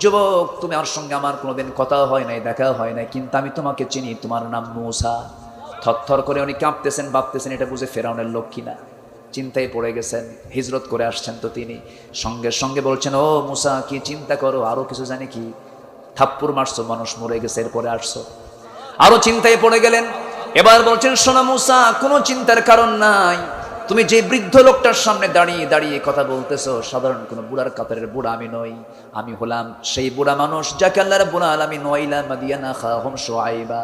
যুবক তুমি আমার সঙ্গে আমার কোনোদিন কথাও হয় নাই, দেখাও হয় নাই, কিন্তু আমি তোমাকে চিনি, তোমার নাম মুসা। থরথর করে উনি কাঁপতেছেন, ভাবতেছেন এটা বুঝে ফেরাউনের লোক কিনা, চিন্তায় পড়ে গেছেন। হিজরত করে আসছেন তো তিনি, সঙ্গে সঙ্গে বলছেন, ও মুসা কি চিন্তা করো, আরো কিছু জানি কি, থাপ্পড় মারছো, মানুষ মরে গেছে, এরপরে আসছো। আরো চিন্তায় পড়ে গেলেন। এবার বলছেন, শোনো মুসা, কোনো চিন্তার কারণ নাই, তুমি যে বৃদ্ধ লোকটার সামনে দাঁড়িয়ে দাঁড়িয়ে কথা বলতেছো, সাধারণ কোনো বুড়ার কাতারের বুড়া আমি নই, আমি হলাম সেই বুড়া মানুষ যাকে আল্লাহ রাব্বুল আলামিন ওয়াইলা মাদিয়ানা খাহুম শুআইবা,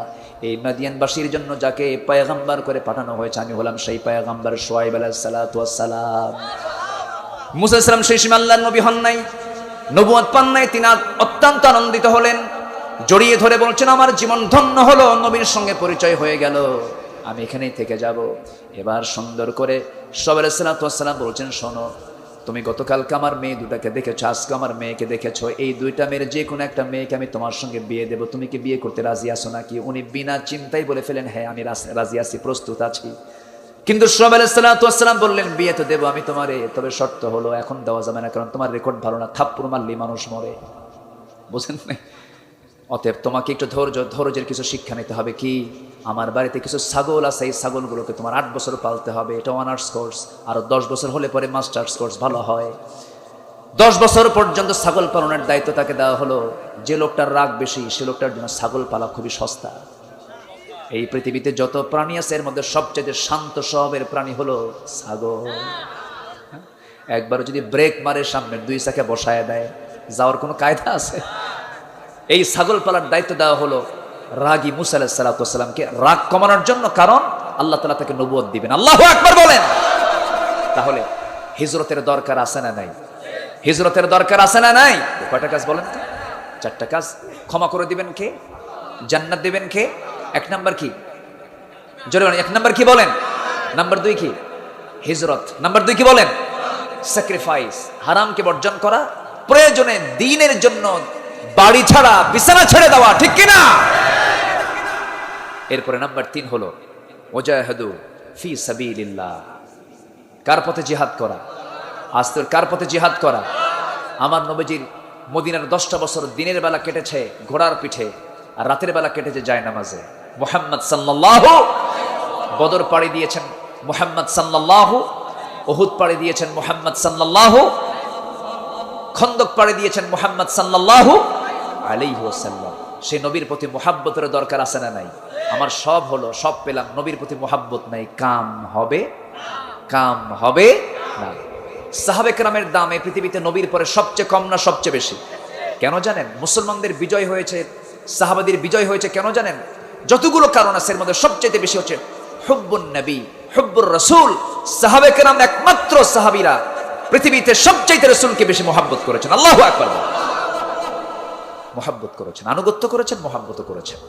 এই মাদিয়ানবাসীর জন্য যাকে পয়গম্বর করে পাঠানো হয়েছে, আমি হলাম সেই পয়গম্বর শুআইব আলাইহিস সালাতু ওয়াস সালাম। মুসা আলাইহিস সালাম সেই সময় আল্লাহর নবী হন নাই, নবুয়ত পান নাই, তিনি অত্যন্ত আনন্দিত হলেন, জড়িয়ে ধরে বলছেন, আমার জীবন ধন্য হলো, নবীর সঙ্গে পরিচয় হয়ে গেল, আমি এখানেই থেকে যাব। এবার সুন্দর করে সব আলাইহিস সালাতু ওয়াস সালাম বলছেন, শোনো, তুমি গতকালকে আমার মেয়ে দুটাকে দেখেছো, আজকে আমার মেয়েকে দেখেছো, এই দুইটা মেয়ের যে কোনো একটা মেয়েকে আমি তোমার সঙ্গে বিয়ে দেব, তুমি কি বিয়ে করতে রাজি আছো নাকি? উনি বিনা চিন্তায় বলে ফেলেন, হ্যাঁ আমি রাজি আছি, প্রস্তুত আছি। কিন্তু সব আলাইহিস সালাতু ওয়াস সালাম বললেন, বিয়ে তো দেবো আমি তোমারে, তবে শর্ত হলো এখন দেওয়া যাবে না, কারণ তোমার রেকর্ড ভালো না, থাপ্পড় মারলেই মানুষ মরে, বুঝেন না? অতএব তোমাকে একটু ধৈর্যের কিছু শিক্ষা নিতে হবে। কি? আমার বাড়িতে কিছু ছাগল আছে, এই ছাগলগুলোকে তোমার 8 বছর পালতে হবে, এটা অনার্স কোর্স, আর 10 বছর হলে পরে মাস্টার্স কোর্স ভালো হয়। 10 বছর পর্যন্ত ছাগল পালনের দায়িত্ব তাকে দেওয়া হলো। যে লোকটার রাগ বেশি সে লোকটার জন্য ছাগল পালা খুবই সস্তা। এই পৃথিবীতে যত প্রাণী আছে এর মধ্যে সবচেয়ে শান্ত স্বভাবের প্রাণী হলো ছাগল। একবার যদি ব্রেক মারে সামনে দুই চাকা বসায় দেয়, যাওয়ার কোনো কায়দা আছে? এই ছাগল পালার দায়িত্ব দেওয়া হলো রাগী মুসা আলাইহিস সালাতু ওয়াস সালামকে, রাগ কমানোর জন্য, কারণ আল্লাহ তাআলা তাকে নবুয়ত দিবেন। আল্লাহু আকবার বলেন। তাহলে হিজরতের দরকার আছে না নাই? হিজরতের দরকার আছে না নাই? কয়টা কাজ বলেন তো? চারটা কাজ। ক্ষমা করে দিবেন কে? জান্নাত দিবেন কে? এক নাম্বার কি? জোরে বলেন, এক নাম্বার কি বলেন? নাম্বার দুই কি? হিজরত। নাম্বার দুই কি বলেন? স্যাক্রিফাইস, হারামকে বর্জন করা, প্রয়োজনে দ্বীনের জন্য বাড়ি ছাড়া বিছানা ছেড়ে দেওয়া, ঠিক কিনা? এরপরে নাম্বার তিন হলো ওয়াজাহাদু ফি সাবিলিল্লাহ, কার পথে জিহাদ করা? আস্তের কার পথে জিহাদ করা? আমার নবীজির মদিনার 10টা বছর দিনের বেলা কেটেছে ঘোড়ার পিঠে, আর রাতের বেলা কেটেছে জায়নামাজে। মুহাম্মদ সাল্লাল্লাহু, বদর পাড়ি দিয়েছেন মুহাম্মদ সাল্লাল্লাহু, উহুদ পাড়ি দিয়েছেন মুহাম্মদ সাল্লাল্লাহু, খন্দক পাড়ি দিয়েছেন মুহাম্মদ সাল্লাল্লাহু আলাইহি ওয়াসাল্লাম। সেই নবীর প্রতি মুহাব্বতের দরকার আছে না নাই? আমার সব হলো, সব পেলাম, নবীর প্রতি মুহাব্বত নাই, কাম হবে? কাম হবে না। সাহাবে কেরামের দাম এই পৃথিবীতে নবীর পরে সবচেয়ে কম না সবচেয়ে বেশি? কেন জানেন? মুসলমানদের বিজয় হয়েছে, সাহাবাদের বিজয় হয়েছে কেন জানেন? যতগুলো কারণ আছে এর মধ্যে সবচেয়ে বেশি হচ্ছে হুব্বুন নবী, হুব্বুর রাসূল। সাহাবে কেরাম একমাত্র সাহাবীরা পৃথিবীতে সবচেয়ে রাসূলকে বেশি মুহাব্বত করেছেন। আল্লাহু আকবার। মুহাব্বত করেছেন, আনুগত্য করেছেন, মুহাব্বত করেছেন।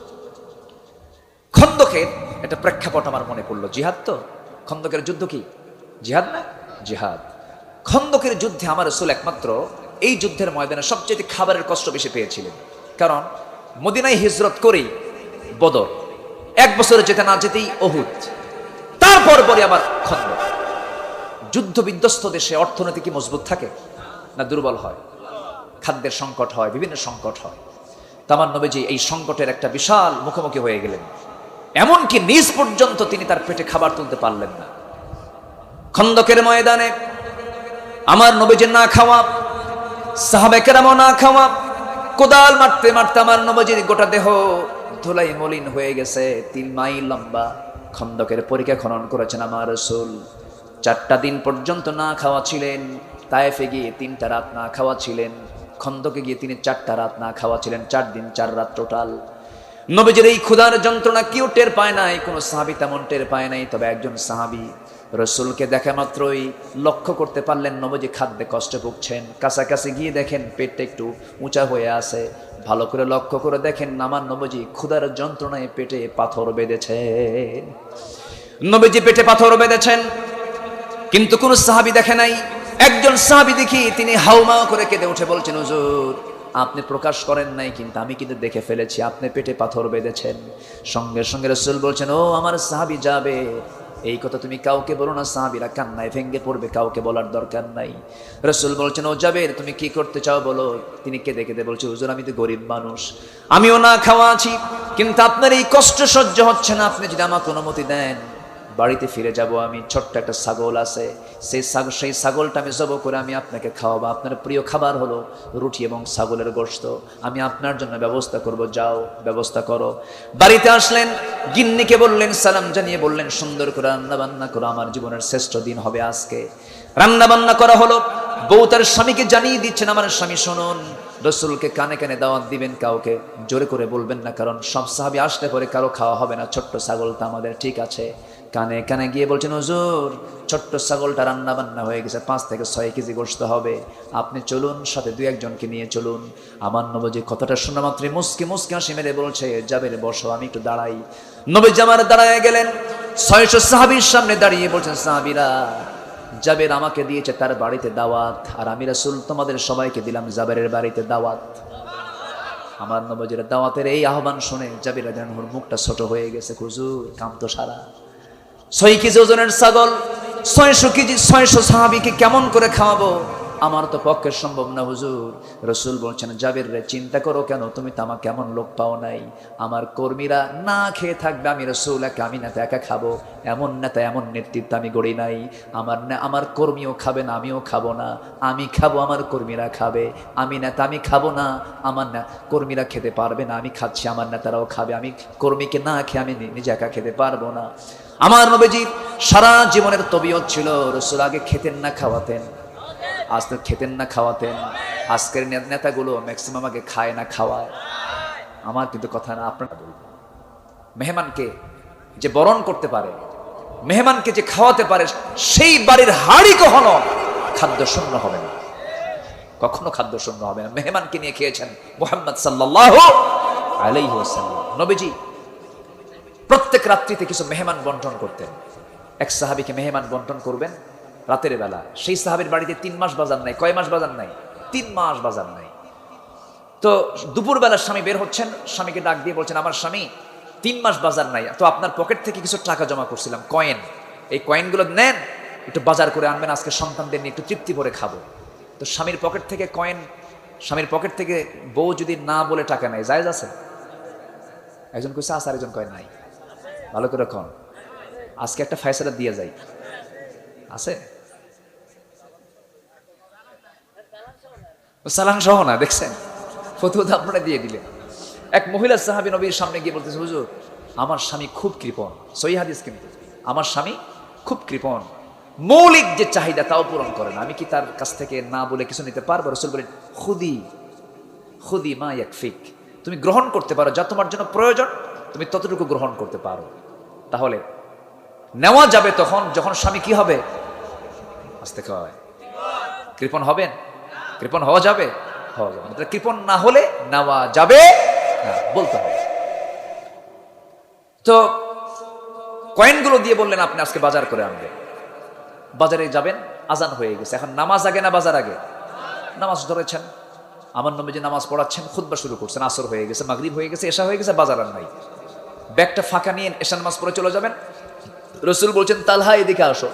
খন্দকের একটা প্রেক্ষাপট আমার মনে পড়লো। জিহাদ তো, খন্দকের যুদ্ধ কি জিহাদ না? জিহাদ। খন্দকের যুদ্ধে আমার রাসূল একমাত্র এই যুদ্ধের ময়দানে সবচেয়ে খাবারের কষ্ট বেশি পেয়েছিলেন, কারণ মদিনায় হিজরত করেই বদর, এক বছরে যেতে না যেতেই উহুদ, তারপর পরে আবার খন্দক। যুদ্ধ বিধ্বস্ত দেশে অর্থনীতি কি মজবুত থাকে না দুর্বল হয়? খাদ্যের সংকট হয়, বিভিন্ন সংকট হয়। আমার নবীজি এই সংকটের একটা বিশাল মুখোমুখি হয়ে গেলেন, এমনকি নিজ পর্যন্ত তিনি তার পেটে খাবার তুলতে পারলেন না। খন্দকের ময়দানে আমার নবীজির না খাওয়া, সাহাবে কেরামও না খাওয়া, কোদাল মারতে মারতে আমার নবীজির গোটা দেহ ধুলাই মলিন হয়ে গেছে। 3 মাইল লম্বা খন্দকের পরিখা খনন করেছেন আমার রাসূল। 4টা দিন পর্যন্ত না খাওয়া ছিলেন। তায়েফে গিয়ে 3টা রাত না খাওয়া ছিলেন। খন্দকে গিয়ে তিনি 4টা রাত না খাওয়া ছিলেন। 4 দিন 4 রাত টোটাল। নবীজির এই ক্ষুধার যন্ত্রণা কেউ টের পায় নাই, কোনো সাহাবী তেমন টের পায় নাই। তবে একজন সাহাবী রাসূলকে দেখা মাত্রই লক্ষ্য করতে পারলেন নবীজি খাদ্যে কষ্ট ভুগছেন। কাছাকাছি গিয়ে দেখেন পেটটা একটু উঁচা হয়ে আছে। ভালো করে লক্ষ্য করে দেখেন আমার নবীজি ক্ষুধার যন্ত্রণায় পেটে পাথর বেঁধেছেন। নবীজি পেটে পাথর বেঁধেছেন, কিন্তু কোন সাহাবী দেখে নাই। একজন সাহাবী দেখি তিনি হাউমাউ করে কেঁদে উঠে বলছেন, হুজুর আপনি প্রকাশ করেন নাই, কিন্তু আমি কিন্তু দেখে ফেলেছি আপনি পেটে পাথর বেঁধেছেন। সঙ্গে সঙ্গে রাসূল বলছেন, ও আমার সাহাবী যাবে, এই কথা তুমি কাউকে বলো না, সাহাবীরা কান্নায় ভেঙে পড়বে, কাউকে বলার দরকার নাই। রাসূল বলছেন, ও যাবে, তুমি কি করতে চাও বলো। তিনি কেঁদে কেঁদে বলছে, হুজুর আমি তো গরিব মানুষ, আমিও না খাওয়া আছি, কিন্তু আপনার এই কষ্ট সহ্য হচ্ছে না। আপনি যদি আমাকে অনুমতি দেন বাড়িতে ফিরে যাব। আমি ছোট্ট একটা ছাগল আছে, সেই ছাগলটা আমি জবাই করে আমি আপনাকে খাওয়াবো। আপনার প্রিয় খাবার হলো রুটি এবং ছাগলের গোশত, আমি আপনার জন্য ব্যবস্থা করব, যাও ব্যবস্থা করো। বাড়িতে আসলেন, গিন্নিকে বললেন, সালাম জানিয়ে বললেন, সুন্দর করে রান্না বান্না করো, আমার জীবনের শ্রেষ্ঠ দিন হবে আজকে। রান্না বান্না করা হলো। বউ তার স্বামীকে জানিয়ে দিচ্ছেন, আমার স্বামী শুনুন, রাসূলকে কানে কানে দাওয়াত দিবেন, কাউকে জোরে করে বলবেন না, কারণ সব সাহাবী আসলে পরে কারো খাওয়া হবে না। ছোট্ট ছাগলটা আমাদের, ঠিক আছে। কানে কানে গিয়ে বলছেন, হুজুর ছোট্ট ছাগলটা রান্না বান্না হয়ে গেছে, 5 থেকে 6 কেজি গোশত হবে, আপনি চলুন, সাথে 2-1 নিয়ে চলুন। আমার নবীজি কথাটা শোনা মাত্রই মুস্কি মুস্কি হাসি মেরে বলছে, যাবের বসো, আমি একটু দাঁড়াই। নবীজি আমার দাঁড়ায় গেলেন, 600 সাহাবীর সামনে দাঁড়িয়ে বলছেন, সাহাবীরা জাবের আমাকে দিয়েছে তার বাড়িতে দাওয়াত, আর আমি রাসূল তোমাদের সবাইকে দিলাম জাবেরের বাড়িতে দাওয়াত। আমার নবীজির দাওয়াতের এই আহ্বান শুনে জাবের রাদিয়াল্লাহু আনহুর মুখটা ছোট হয়ে গেছে। হুজুর কাম তো সারা, 6 কেজি ওজনের ছাগল, 600 কেজি, 600 সাহাবীকে কেমন করে খাওয়াবো? আমার তো পক্ষে সম্ভব না হুজুর। রাসূল বলছেন, জাবির রে, চিন্তা করো কেন, তুমি তো আমাকে এমন লোক পাও নাই। আমার কর্মীরা না খেয়ে থাকবে, আমি রাসূল আমি না একা খাবো, এমন নেতা এমন নেতৃত্ব আমি গড়ি নাই। আমার কর্মীও খাবে না, আমিও খাবো না। আমি খাবো, আমার কর্মীরা খাবে। আমি নেতা, আমি খাবো না, আমার কর্মীরা খেতে পারবে না। আমি খাচ্ছি, আমার নেতারাও খাবে। আমি কর্মীকে না খেয়ে আমি নিজে একা খেতে পারবো না। আমার নবীজি সারা জীবনের তবিয়ত ছিল, রাসূল আগে খেতেন না খাওয়াতেন, আজ তো খেতেন না খাওয়াতেন। আজকের নেতাগুলো ম্যাক্সিমাম আগে খায় না খাওয়ায়। আমার কিন্তু কথা না, আপনারা বলবেন। মেহমানকে যে বরণ করতে পারে, মেহমানকে যে খাওয়াতে পারে, সেই বাড়ির হাড়ি কখনো খাদ্য শূন্য হবে না, কখনো খাদ্য শূন্য হবে না। মেহমানকে নিয়ে খেয়েছেন মুহাম্মদ সাল্লাল্লাহু আলাইহি ওয়াসাল্লাম। নবীজি প্রত্যেক রাত্রিতে কিছু মেহমান বন্টন করতেন। এক সাহাবীকে মেহমান বন্টন করবেন রাতের বেলা। সেই সাহাবীর বাড়িতে 3 মাস বাজার নাই। কয় মাস বাজার নাই? 3 মাস বাজার নাই। তো দুপুরবেলা স্বামী বের হচ্ছেন, স্বামীকে ডাক দিয়ে বলছেন, আমার স্বামী 3 মাস বাজার নাই, তো আপনার পকেট থেকে কিছু টাকা জমা করছিলাম, কয়েন, এই কয়েনগুলো নেন, একটু বাজার করে আনবেন, আজকে সন্তানদের নিয়ে একটু তৃপ্তি ভরে খাবো। তো স্বামীর পকেট থেকে কয়েন, স্বামীর পকেট থেকে বউ যদি না বলে টাকা নেয়, জায়েজ আছে? একজন কইছে আছে, আরেকজন কয় নাই। ভালো করে কন, আজকে একটা ফয়সালা দিয়ে যাই। আছে সালান সহ না, দেখছেন ফতুয়া তো আপনারা দিয়ে দিলেন। এক মহিলা সাহাবী নবীর সামনে গিয়ে বলতেছে, হুজুর আমার স্বামী খুব কৃপণ। সহিহ হাদিস কিন্তু, আমার স্বামী খুব কৃপণ, মৌলিক যে চাহিদা তাও পূরণ করে না, আমি কি তার কাছ থেকে না বলে কিছু নিতে পারবো? রাসূল বলেন, খুদি খুদি মা ইয়াকফিক, তুমি গ্রহণ করতে পারো, যা তোমার জন্য প্রয়োজন তুমি ততটুকু গ্রহণ করতে পারো। তাহলে নেওয়া যাবে তখন যখন স্বামী কি হবে? আস্তে খাওয়ায়। কৃপণ হবেন? কৃপণ হওয়া যাবে? হওয়া যাবে না। কৃপণ না হলে নেওয়া যাবে না, বলতে হবে। তো কয়েনগুলো দিয়ে বললেন, আপনি আজকে বাজার করে আনবেন। বাজারে যাবেন, আজান হয়ে গেছে, এখন নামাজ আগে না বাজার আগে? নামাজ ধরেছেন, আমার নবীজি নামাজ পড়াচ্ছেন, খুতবা শুরু করছেন, আসর হয়ে গেছে, মাগরিব হয়ে গেছে, এশা হয়ে গেছে, বাজার আর নাই। ব্যাগটা ফাঁকা নিয়ে এশা নামাজ পড়ে চলে যাবেন। রাসূল বলছেন, তালহা এদিকে আসো,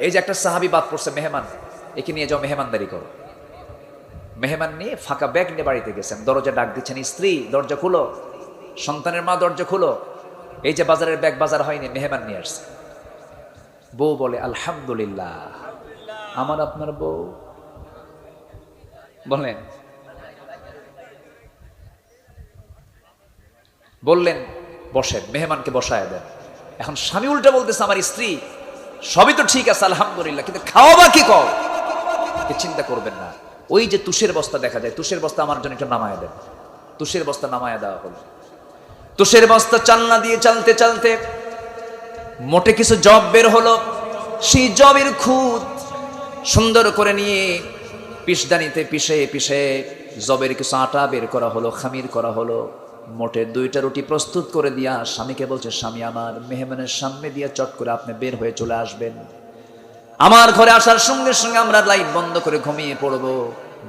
এই যে একটা সাহাবী বাদ পড়ছে, মেহমান, একে নিয়ে যাও, মেহমানদারি করো। মেহমান নিয়ে ফাঁকা ব্যাগ নিয়ে বাড়িতে গেছেন, দরজা ডাক দিচ্ছেন, স্ত্রী দরজা খুলো, সন্তানের মা দরজা খুলো, এই যে বাজারের ব্যাগ বাজার হয়নি, মেহমান নিয়ে আসছে। বউ বলে, আলহামদুলিল্লাহ, আমার আপনার বউ বলেন, বললেন বসেন, মেহমানকে বসায় দেন। এখন স্বামী উল্টা বলতেছে, আমার স্ত্রী সবই তো ঠিক আছে আলহামদুলিল্লাহ, কিন্তু খাওয়াবা কি কও? চিন্তা করবেন না, ওই যে তুষের বস্তা দেখা যায়, তুষের বস্তা আমার জন্য একটু নামায় দেন। তুষের বস্তা নামায় দেওয়া হলো। তুষের বস্তা চালনা দিয়ে চালতে চালতে মোটে কিছু জব বের হলো। সেই জবের খুদ সুন্দর করে নিয়ে পিষদানিতে পিষে পিষে জবের কিছু আটা বের করা হলো, খামির করা হলো। মোটে 2টা রুটি প্রস্তুত করে দিয়া স্বামীকে বলছে, স্বামী আমার মেহমানের সামনে দিয়ে চট করে আপনি বের হয়ে চলে আসবেন। আমার ঘরে আসার সঙ্গে সঙ্গে আমরা লাইট বন্ধ করে ঘুমিয়ে পড়বো।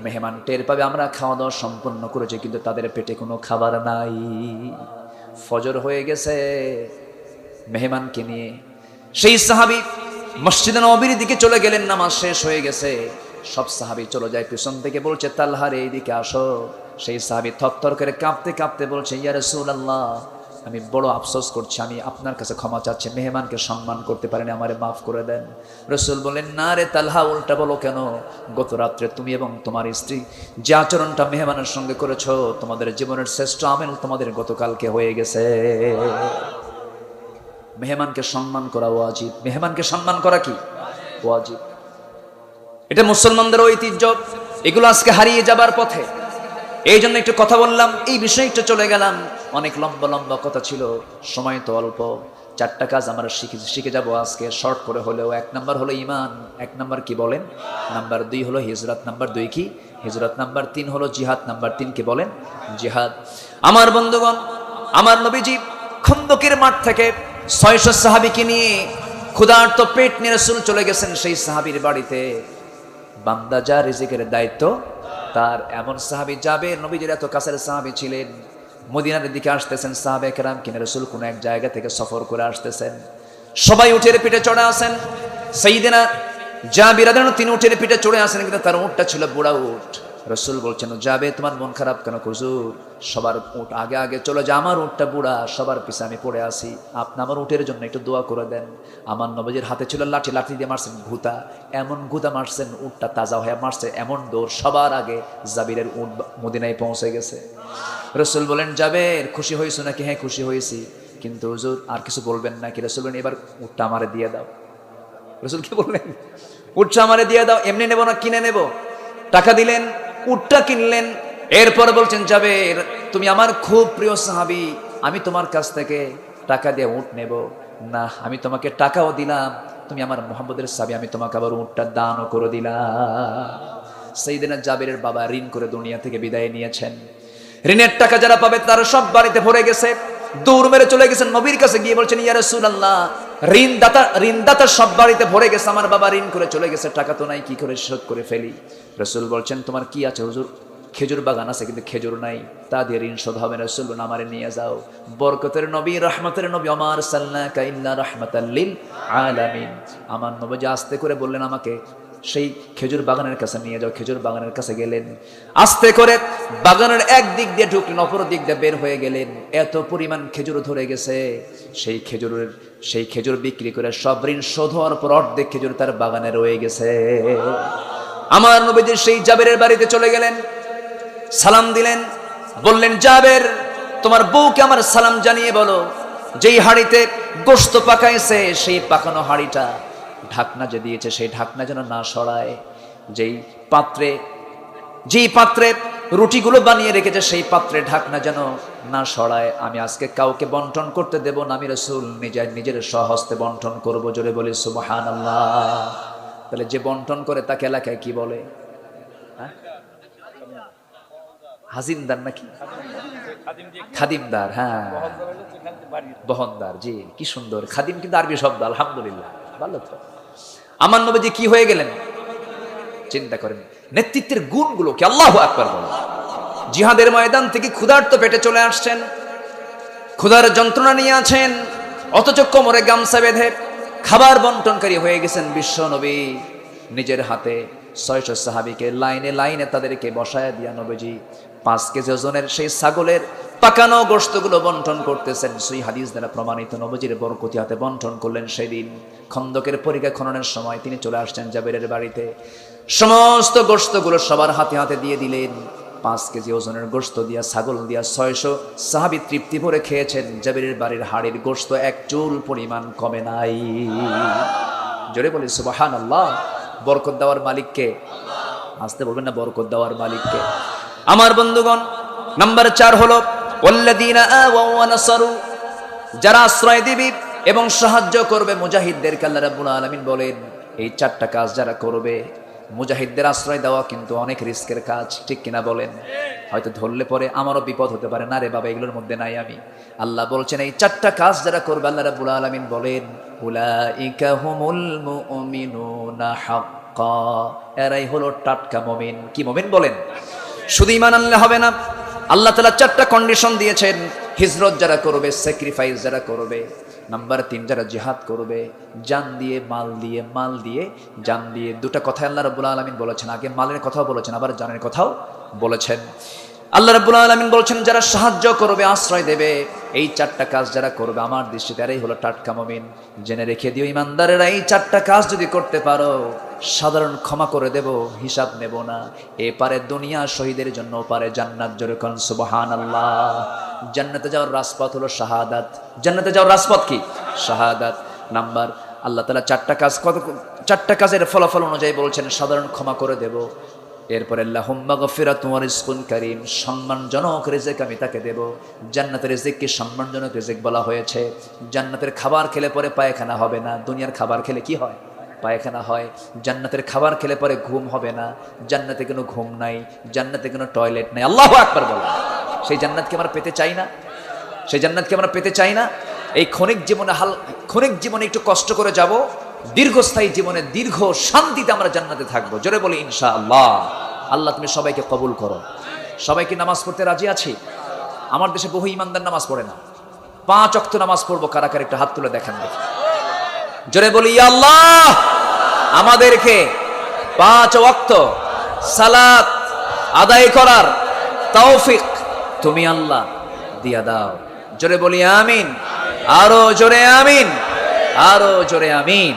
মেহমান টের পাবে আমরা খাওয়া দাওয়া সম্পন্ন করেছি, কিন্তু তাদের পেটে কোনো খাবার নাই। ফজর হয়ে গেছে, মেহমানকে নিয়ে সেই সাহাবী মসজিদে নববীর দিকে চলে গেলেন, নামাজ শেষ হয়ে গেছে। সব সাহাবী চলে যায়, পিছন থেকে বলছে, তালহা রে এইদিকে আসো। সেই সাহাবী থরথর করে কাঁপতে কাঁপতে বলছে, ইয়া রাসূলুল্লাহ, আমি বড় আফসোস করছি, আমি আপনার কাছে ক্ষমা চাচ্ছি, মেহমানকে সম্মান করতে পারিনি, আমারে মাফ করে দেন। রাসূল বলেন, না রে তালহা, উল্টা বলো কেন? গত রাত্রে তুমি এবং তোমার স্ত্রী যে আচরণটা মেহমানের সঙ্গে করেছো, তোমাদের জীবনের শ্রেষ্ঠ আমেল তোমাদের গতকালকে হয়ে গেছে। মেহমানকে সম্মান করা ওয়াজিব। মেহমানকে সম্মান করা কি ওয়াজিব। এটা মুসলমানদের ঐতিহ্য, এগুলো আজকে হারিয়ে যাবার পথে। এই জন্য একটু কথা বললাম, এই বিষয়ে একটু চলে গেলাম। অনেক লম্বা লম্বা কথা ছিল, সময় তো অল্প। 4টা কাজ আমরা শিখে যাব আজকে, শর্ট করে হলেও। 1 নাম্বার হলো ঈমান। 1 নাম্বার কি বলেন? নাম্বার 2 হলো হিজরত। নাম্বার 2 কি? হিজরত। নাম্বার 3 হলো জিহাদ। নাম্বার 3 কি বলেন? জিহাদ। আমার বন্ধুগণ, আমার নবীজি খন্দকের মাঠ থেকে 600 সাহাবীকে নিয়ে ক্ষুধার্ত পেট নিয়ে রাসূল চলে গেছেন সেই সাহাবীর বাড়িতে। বান্দা যা রিজিকের দায়িত্ব তার। এমন সাহাবী যাবে, নবীজির এত কাছের সাহাবী ছিলেন, মদিনার দিকে আসতেছেন সাহাবায়ে কেরাম কিনে, রাসূল কোন এক জায়গা থেকে সফর করে আসতেছেন। সবাই উঠের পিঠে চড়ে আসেন। সাইয়েদনা জাবির রাদিয়াল্লাহু আনহু তিনি উটের পিঠে চড়ে আসেন, কিন্তু তার উটটা ছিল বুড়া উট। রাসূল বলছেন, যাবে তোমার মন খারাপ কেন? হুজুর, সবার উট আগে আগে চলে যায়, আমার উটটা বুড়া, সবার পিছে আমি পড়ে আসি, আপনি আমার উটের জন্য একটু দোয়া করে দেন। আমার নবীজির হাতে ছিল লাঠি, লাঠি দিয়ে মারছেন ঘুতা, এমন ঘুতা মারছেন উটটা তাজা হয়ে মারছে, এমন দৌড়, সবার আগে জাবিরের উট মদিনায় পৌঁছে গেছে। রাসূল বলেন, জাবের খুশি হয়েছো নাকি? হ্যাঁ খুশি হয়েছি, কিন্তু হুজুর আর কিছু বলবেন নাকি? রাসূল বলেন, এবার উটটা আমারে দিয়ে দাও। রাসূল কি বললেন? উটটা আমারে দিয়ে দাও, এমনি নেব না কিনে নেব? টাকা দিলেন, উটটা কিনলেন। এরপর বলছেন, জাবের তুমি আমার খুব প্রিয় সাহাবী, আমি তোমার কাছ থেকে টাকা দিয়ে উট নেব না, আমি তোমাকে টাকাও দিলাম, তুমি আমার মুহাম্মদের সাহাবী, আমি তোমাকে আবার উটটা দানও করে দিলাম। সাইয়েদনা জাবেরের বাবা ঋণ করে দুনিয়া থেকে বিদায় নিয়েছেন। ঋণের টাকা যারা পাবে তারা সব বাড়িতে ভরে গেছে, দৌড় মেরে চলে গেছেন নবীর কাছে, গিয়ে বলছেন, ইয়া রাসূলুল্লাহ, ঋণদাতা সব বাড়িতে ভরে গেছে, আমার বাবা ঋণ করে চলে গেছে, টাকা তো নাই, কি করে শোধ করে ফেলি? রাসূল বলছেন, তোমার কি আছে হুজুর? খেজুর বাগান আছে, কিন্তু খেজুর নাই, তা দিয়ে ঋণ শোধ হবে না। রাসূল বললেন, আমারে নিয়ে যাও, বরকতের নবী, রহমতের নবী, ওমা আরসালনাকা ইল্লা রাহমাতাল লিল আলামিন। আমার নবী আস্তে করে বললেন, আমাকে সেই খেজুর বাগানের কাছে নিয়ে যাও। খেজুর বাগানের কাছে গেলেন, আস্তে করে বাগানের এক দিক দিয়ে ঢুকলেন, অপর দিক দিয়ে বের হয়ে গেলেন, এত পরিমাণ খেজুর ধরে গেছে। সেই খেজুর বিক্রি করে সব ঋণ শোধ হওয়ার পর অর্ধেক খেজুর তার বাগানে রয়ে গেছে। আমার নবীজি সেই জাবেরের বাড়িতে চলে গেলেন, সালাম দিলেন, বললেন, জাবের তোমার বউকে আমার সালাম জানিয়ে বলো, যেই হাঁড়িতে গোশত পাকাইছে সেই পাকানো হাঁড়িটা ঢাকনা যে দিয়েছে সেই ঢাকনা যেন না সরায়, যেই পাত্রে রুটিগুলো বানিয়ে রেখেছে সেই পাত্রে ঢাকনা যেন না সরায়। আমি আজকে কাউকে বন্টন করতে দেব না, আমি রাসূল নিজের স্বহস্তে বন্টন করব। জোরে বলি সুবহানাল্লাহ। তাহলে যে বন্টন করে তাকে এলাকায় কি বলে? হাজিমদার নাকি খাদিমদার? হ্যাঁ, বহনদার। জি, কি সুন্দর খাদিম, কিন্তু আরবি শব্দ, আলহামদুলিল্লাহ, ভালো তো। আমার নবীজি কি হয়ে গেলেন চিন্তা করেন, নেতৃত্বের গুণগুলো কি! আল্লাহু আকবার বলেন। জিহাদের ময়দান থেকে ক্ষুধার্ত পেটে চলে আসছেন, ক্ষুধার যন্ত্রণা নিয়ে আছেন, অথচ কোমরে গামছা বেঁধে খাবার বন্টনকারী হয়ে গেছেন বিশ্ব নবী। নিজের হাতে 600 সাহাবীকে লাইনে লাইনে তাদেরকে বসায় দিয়া নবীজি 5 কেজি ওজনের সেই ছাগলের পাকানো গোশতগুলো বন্টন করতেছেন। সেই হাদিস দ্বারা প্রমাণিত, নবীজির বরকতি হাতে বন্টন করলেন। সেদিন খন্দকের পরিখা খননের সময় তিনি চলে আসছেন জাবেরের বাড়িতে, সমস্ত গোশতগুলো সবার হাতে হাতে দিয়ে দিলেন। 5 কেজি ওজনের গোশত দিয়া, ছাগল দিয়া 600 সাহাবী তৃপ্তি ভরে খেয়েছেন। জাবেরের বাড়ির হাড়ির গোশত এক চুল পরিমাণ কমে নাই। জোরে বলি সুবহানাল্লাহ। বরকত দেওয়ার মালিককে, আসতে বলবেন না, বরকত দেওয়ার মালিককে। আমার বন্ধুগণ, নাম্বার 4 হলো ওয়াল্লাযীনা আওয়াউ ওয়া নাসারু, যারা আশ্রয় দিবে এবং সাহায্য করবে মুজাহিদদেরকে। আল্লাহ রাব্বুল আলামিন বলেন, এই 4টা কাজ যারা করবে, মুজাহিদদের আশ্রয় দেওয়া কিন্তু অনেক রিস্কের কাজ, ঠিক কিনা বলেন? হয়তো ধরলে পরে আমারও বিপদ হতে পারে, না রে বাবা এগুলোর মধ্যে নাই আমি। আল্লাহ বলছেন, এই 4টা কাজ যারা করবে, আল্লাহ রাব্বুল আলামিন বলেন, উলাইকা হুমুল মুমিনুনা হাক্কা, এরাই হলো টাটকা মুমিন। কি মুমিন বলেন? শুধু ঈমান আনলে হবে না, আল্লাহ তাআলা 4টা কন্ডিশন দিয়েছেন। হিজরত যারা করবে, স্যাক্রিফাইস যারা করবে, নাম্বার 3 যারা জিহাদ করবে, জান দিয়ে মাল দিয়ে জান দিয়ে। 2টা কথা আল্লাহ রাব্বুল আলামিন বলেছেন, আগে মালের কথাও বলেছেন, আবার জানের কথাও বলেছেন। আল্লাহ রাব্বুল আলামিন বলছেন, যারা সাহায্য করবে, আশ্রয় দেবে, এই 4টা কাজ যারা করবে, আমার দৃষ্টিতে এরাই হলো টাটকা মুমিন। জেনে রেখে দিও ইমানদারেরা, এই 4টা কাজ যদি করতে পারো, সাধারণ ক্ষমা করে দেব, হিসাব নেব না। এপারে দুনিয়া শহীদের জন্য, ওপারে জান্নাত। জোরে কোন সুবহানাল্লাহ। জান্নাতে যাওয়ার রাজপথ হলো শাহাদাত। জান্নাতে যাওয়ার রাজপথ কি? শাহাদাত। নাম্বার, আল্লাহ তাআলা 4টা কাজের ফলাফল অনুযায়ী বলছেন, সাধারণ ক্ষমা করে দেব। এরপরে লাহুম মাগফিরাতুন ওয়া রিজকুন কারীম, সম্মানজনক রিজিক আমি তাকে দেব। জান্নাতের রিজিককে সম্মানজনক রিজিক বলা হয়েছে। জান্নাতের খাবার খেলে পরে পায়খানা হবে না। দুনিয়ার খাবার খেলে কি হয়? পায়খানা হয়। জান্নাতের খাবার খেলে পরে ঘুম হবে না। জান্নাতে কোনো ঘুম নাই, জান্নাতে কোনো টয়লেট নাই। আল্লাহু আকবার বলো। সেই জান্নাতকে আমরা পেতে চাই না? সেই জান্নাতকে আমরা পেতে চাই না? এই ক্ষণিক জীবনে একটু কষ্ট করে যাব, দীর্ঘস্থায়ী জীবনে দীর্ঘ শান্তিতে আমরা জান্নাতে থাকবো। জোরে বলি ইনশাআল্লাহ। আল্লাহ তুমি সবাইকে কবুল করো। সবাইকে নামাজ পড়তে রাজি আছি? আমার দেশে বহু ইমানদার নামাজ পড়ে না। 5 ওয়াক্ত নামাজ পড়বো, কারা কারা একটু হাত তুলে দেখেন দেখি। জোরে বলি ইয়া আল্লাহ। আমাদেরকে 5 ওয়াক্ত সালাত আদায় করার তৌফিক তুমি আল্লাহ দিয়া দাও। জোরে বলি আমিন, আরো জোরে আমিন, আরো জোরে আমিন।